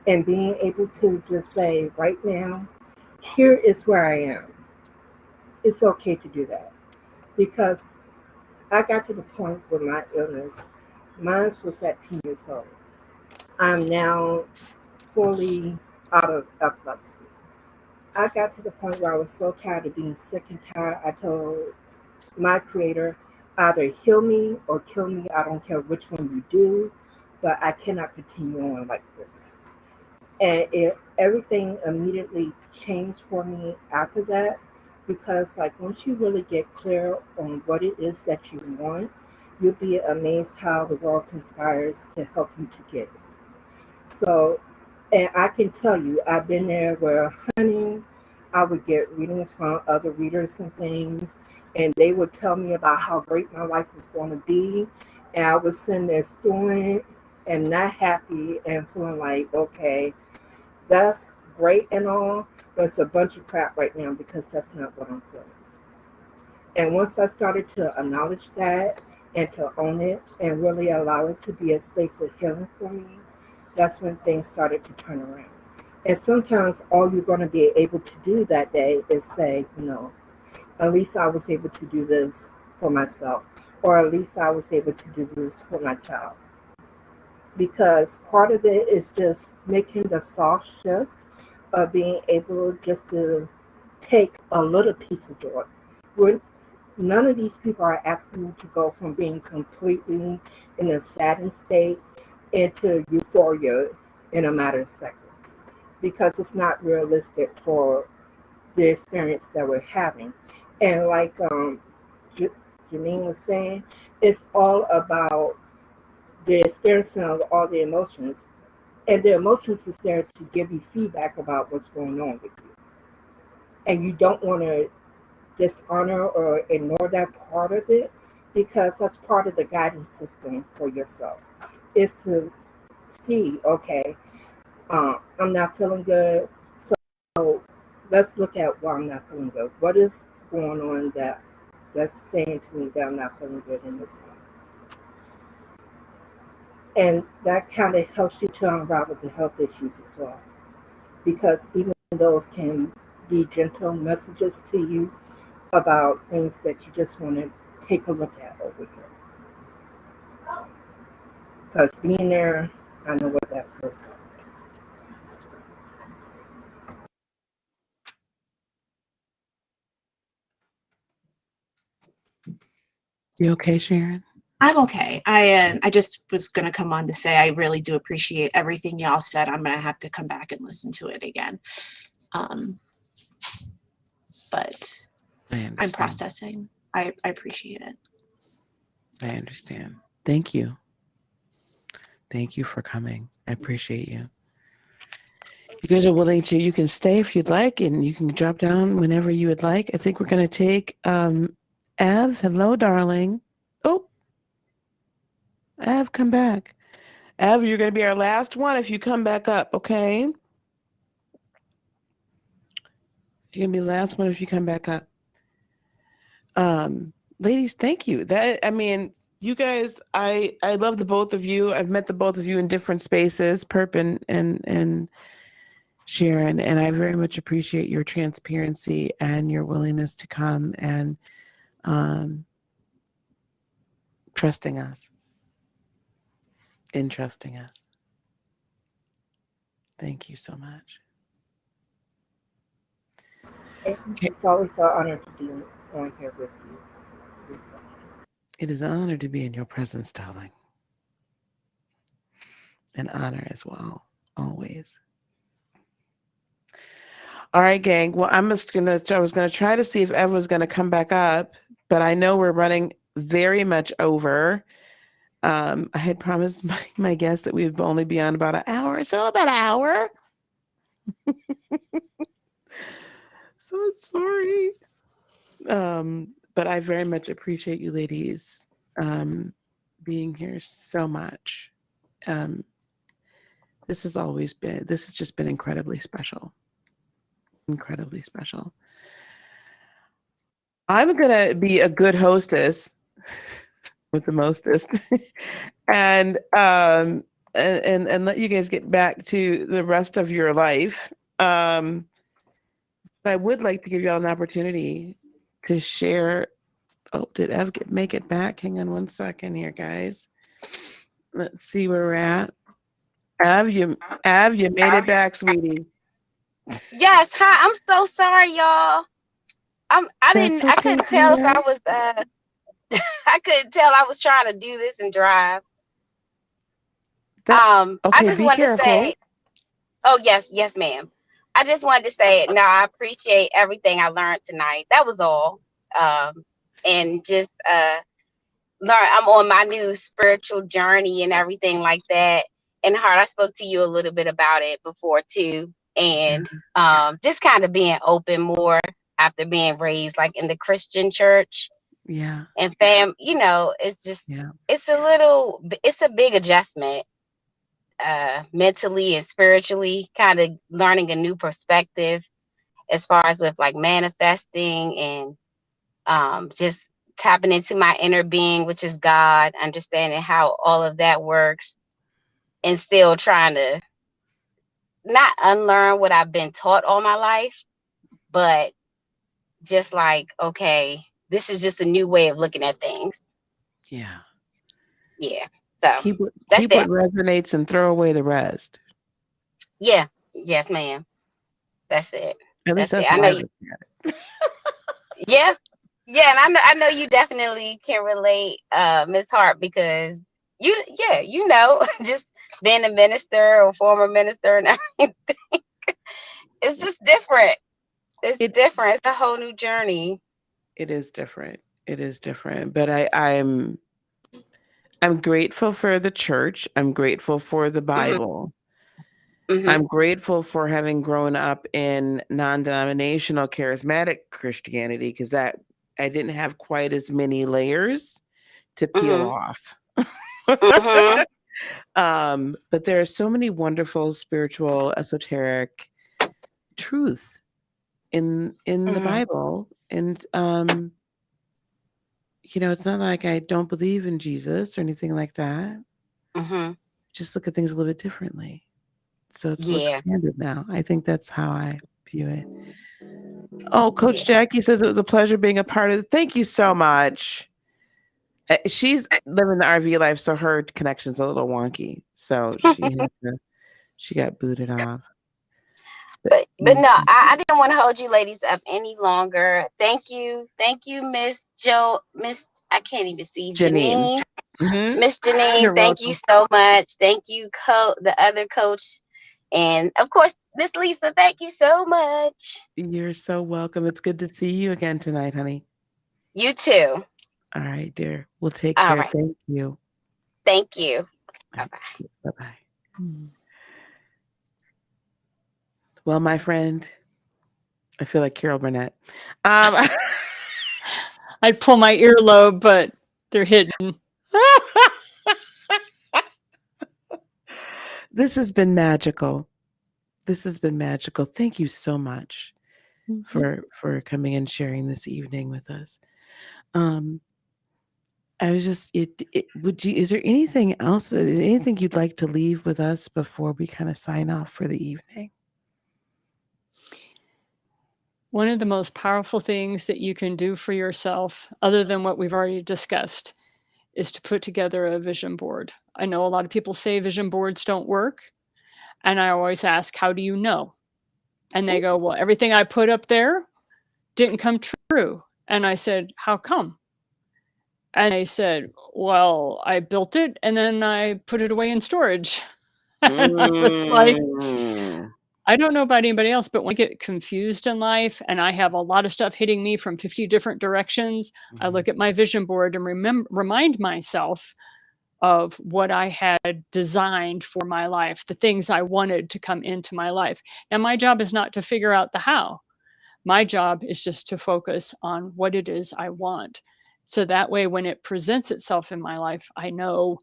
And being able to just say, right now, here is where I am. It's okay to do that because I got to the point with my illness. Mine was at 10 years old. I'm now fully out of epilepsy. I got to the point where I was so tired of being sick and tired. I told my creator, either heal me or kill me. I don't care which one you do, but I cannot continue on like this. And everything immediately changed for me after that because, like, once you really get clear on what it is that you want, you'll be amazed how the world conspires to help you to get it. So, and I can tell you, I've been there where, honey, I would get readings from other readers and things, and they would tell me about how great my life was going to be. And I was sitting there stewing and not happy and feeling like, okay, that's great and all, but it's a bunch of crap right now because that's not what I'm feeling. And once I started to acknowledge that and to own it and really allow it to be a space of healing for me, that's when things started to turn around. And sometimes all you're going to be able to do that day is say, at least I was able to do this for myself, or at least I was able to do this for my child. Because part of it is just making the soft shifts of being able just to take a little piece of joy. We're, none of these people are asking you to go from being completely in a saddened state into euphoria in a matter of seconds because it's not realistic for the experience that we're having. And like Janine was saying, it's all about the experiencing of all the emotions. And the emotions is there to give you feedback about what's going on with you. And you don't want to dishonor or ignore that part of it because that's part of the guidance system for yourself is to see, okay, I'm not feeling good. So let's look at why I'm not feeling good. What is going on that's saying to me that I'm not feeling good in this moment? And that kind of helps you to unravel the health issues as well. Because even those can be gentle messages to you about things that you just want to take a look at over here. Because being there, I know what that feels like. You okay, Sharon? I'm okay. I just was gonna come on to say I really do appreciate everything y'all said. I'm gonna have to come back and listen to it again. But I'm processing. I appreciate it. I understand. Thank you. Thank you for coming. I appreciate you. You guys are willing to, you can stay if you'd like, and you can drop down whenever you would like. I think we're going to take Av. Hello, darling. Oh, Av, come back. Av, you're going to be our last one if you come back up, okay? You're going to be the last one if you come back up. Ladies, thank you. You guys, I love the both of you. I've met the both of you in different spaces, Perp and Sharon, and I very much appreciate your transparency and your willingness to come and trusting us, entrusting us. Thank you so much. It's always an honor to be on here with you. It is an honor to be in your presence, darling. An honor as well, always. All right, gang. Well, I was gonna try to see if Ev was gonna come back up, but I know we're running very much over. I had promised my guests that we would only be on about an hour, so about an hour. so sorry. But I very much appreciate you ladies being here so much. This has just been incredibly special. Incredibly special. I'm gonna be a good hostess with the mostest and let you guys get back to the rest of your life. I would like to give y'all an opportunity to share. Oh, did Ev make it back? Hang on one second here, guys. Let's see where we're at. Ev, you made it back, sweetie. Yes, hi. I'm so sorry, y'all. I That's couldn't okay, tell if sweetheart. I was I couldn't tell I was trying to do this and drive. I Okay, just be wanted to careful. say, oh yes, ma'am. I just wanted to say, no, I appreciate everything I learned tonight. That was all. And just learn. I'm on my new spiritual journey and everything like that. And Heart, I spoke to you a little bit about it before too. And just kind of being open more after being raised like in the Christian church. Yeah. And it's just it's a big adjustment mentally and spiritually, kind of learning a new perspective as far as with like manifesting and just tapping into my inner being, which is God, understanding how all of that works, and still trying to not unlearn what I've been taught all my life, but just like, okay, this is just a new way of looking at things. Yeah. Yeah. So Keep what it. resonates and throw away the rest. Yeah. Yes, ma'am. That's it. At least that's I how know I you. look at it. Yeah. Yeah, and I know you definitely can relate, Miss Hart, because you know, just being a minister or former minister and everything, it's just different. It's different. It's a whole new journey. It is different. But I'm grateful for the church. I'm grateful for the Bible. Mm-hmm. I'm grateful for having grown up in non-denominational charismatic Christianity, because I didn't have quite as many layers to peel off. Mm-hmm. But there are so many wonderful spiritual, esoteric truths in the Bible. And it's not like I don't believe in Jesus or anything like that. Mm-hmm. Just look at things a little bit differently. So it's expanded now. I think that's how I view it. Oh, Coach Jackie says it was a pleasure being a part of it. Thank you so much. She's living the RV life, so her connection's a little wonky. So she got booted off. But no, I didn't want to hold you ladies up any longer. Thank you, Miss I can't even see Janine. Miss Janine, You're thank welcome. you so much. Thank you, the other coach, and of course, Miss Lisa. Thank you so much. You're so welcome. It's good to see you again tonight, honey. You too. All right, dear. We'll take All care. right. Thank you. Thank you. Bye-bye. Bye-bye. Well, my friend, I feel like Carol Burnett. I'd pull my earlobe, but they're hidden. This has been magical. Thank you so much for coming and sharing this evening with us. I was just, is there anything else, anything you'd like to leave with us before we kind of sign off for the evening? One of the most powerful things that you can do for yourself, other than what we've already discussed, is to put together a vision board. I know a lot of people say vision boards don't work. And I always ask, how do you know? And they go, well, everything I put up there didn't come true. And I said, how come? And they said, well, I built it and then I put it away in storage. And I was like, I don't know about anybody else, but when I get confused in life and I have a lot of stuff hitting me from 50 different directions, I look at my vision board and remind myself of what I had designed for my life, the things I wanted to come into my life. Now, my job is not to figure out the how. My job is just to focus on what it is I want. So that way, when it presents itself in my life, I know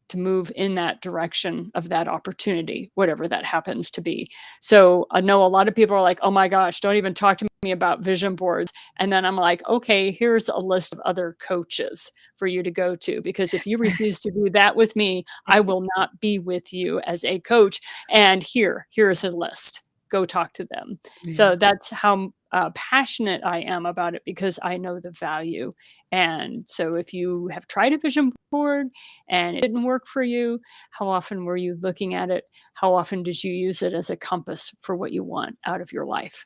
to move in that direction of that opportunity, whatever that happens to be. So I know a lot of people are like, oh my gosh, don't even talk to me about vision boards. And then I'm like, okay, here's a list of other coaches for you to go to. Because if you refuse to do that with me, I will not be with you as a coach. And here's a list. Go talk to them. So that's how passionate I am about it, because I know the value. And so if you have tried a vision board and it didn't work for you, how often were you looking at it? How often did you use it as a compass for what you want out of your life?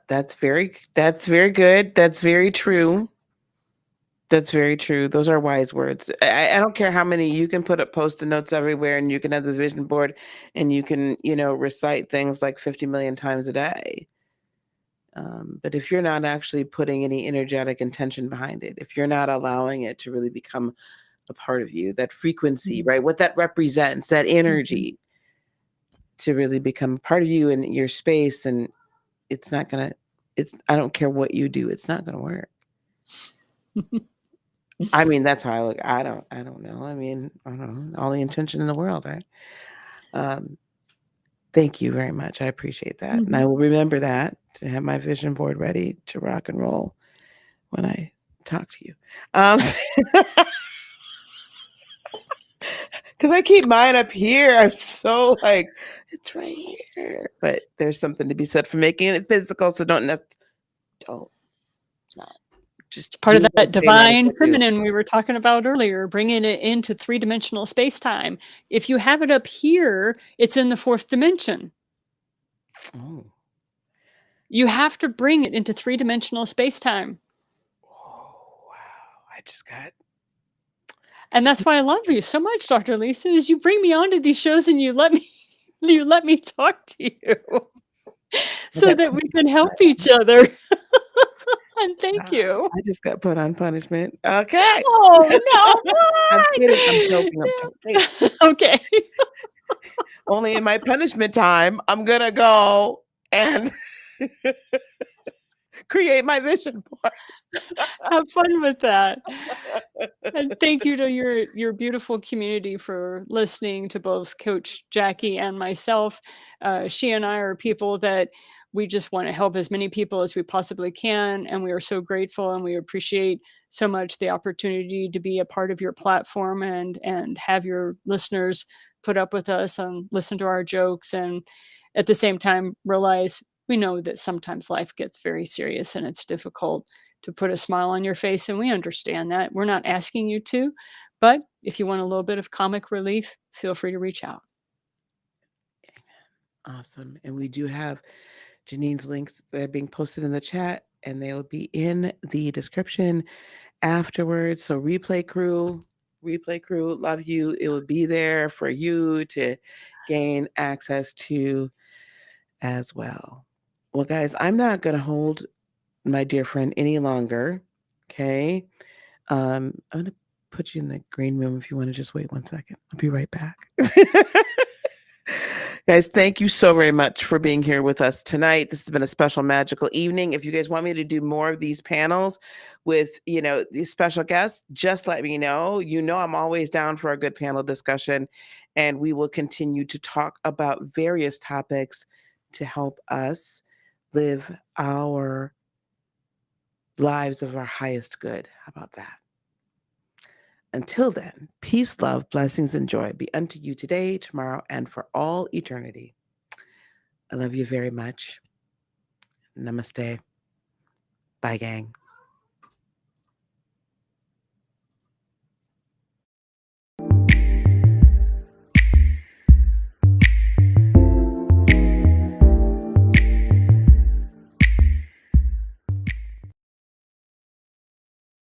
That's very good. That's very true. That's very true. Those are wise words. I don't care how many you can put up post-it notes everywhere, and you can have the vision board, and you can, recite things like 50 million times a day. But if you're not actually putting any energetic intention behind it, if you're not allowing it to really become a part of you, that frequency, right? What that represents, that energy to really become a part of you and your space, and I don't care what you do, it's not gonna work. I mean, that's how I look. I don't know. I mean, I don't know. All the intention in the world, right? Thank you very much. I appreciate that. And I will remember that, to have my vision board ready to rock and roll when I talk to you. Because I keep mine up here. I'm so like, it's right here. But there's something to be said for making it physical. So don't just part of do that what they want divine to do. feminine we were talking about earlier, bringing it into three-dimensional space-time. If you have it up here, it's in the fourth dimension. Oh. You have to bring it into three-dimensional space-time. Oh, wow. I just got... And that's why I love you so much, Dr. Lisa, is you bring me onto these shows and you let me talk to you so that we can help each other. And thank you. I just got put on punishment. Okay. Oh, no. I'm kidding. I'm joking. Okay. Only in my punishment time, I'm going to go and create my vision board. Have fun with that. And thank you to your beautiful community for listening to both Coach Jackie and myself. She and I are people that we just want to help as many people as we possibly can. And we are so grateful, and we appreciate so much the opportunity to be a part of your platform and have your listeners put up with us and listen to our jokes. And at the same time, realize we know that sometimes life gets very serious and it's difficult to put a smile on your face. And we understand that. We're not asking you to, but if you want a little bit of comic relief, feel free to reach out. Awesome. And we do have Janine's links that are being posted in the chat, and they will be in the description afterwards. So replay crew, love you. It will be there for you to gain access to as well. Well, guys, I'm not going to hold my dear friend any longer. Okay. I'm going to put you in the green room if you want to just wait 1 second. I'll be right back. Guys, thank you so very much for being here with us tonight. This has been a special, magical evening. If you guys want me to do more of these panels with, these special guests, just let me know. I'm always down for a good panel discussion, and we will continue to talk about various topics to help us live our lives of our highest good. How about that? Until then, peace, love, blessings, and joy be unto you today, tomorrow, and for all eternity. I love you very much. Namaste. Bye, gang.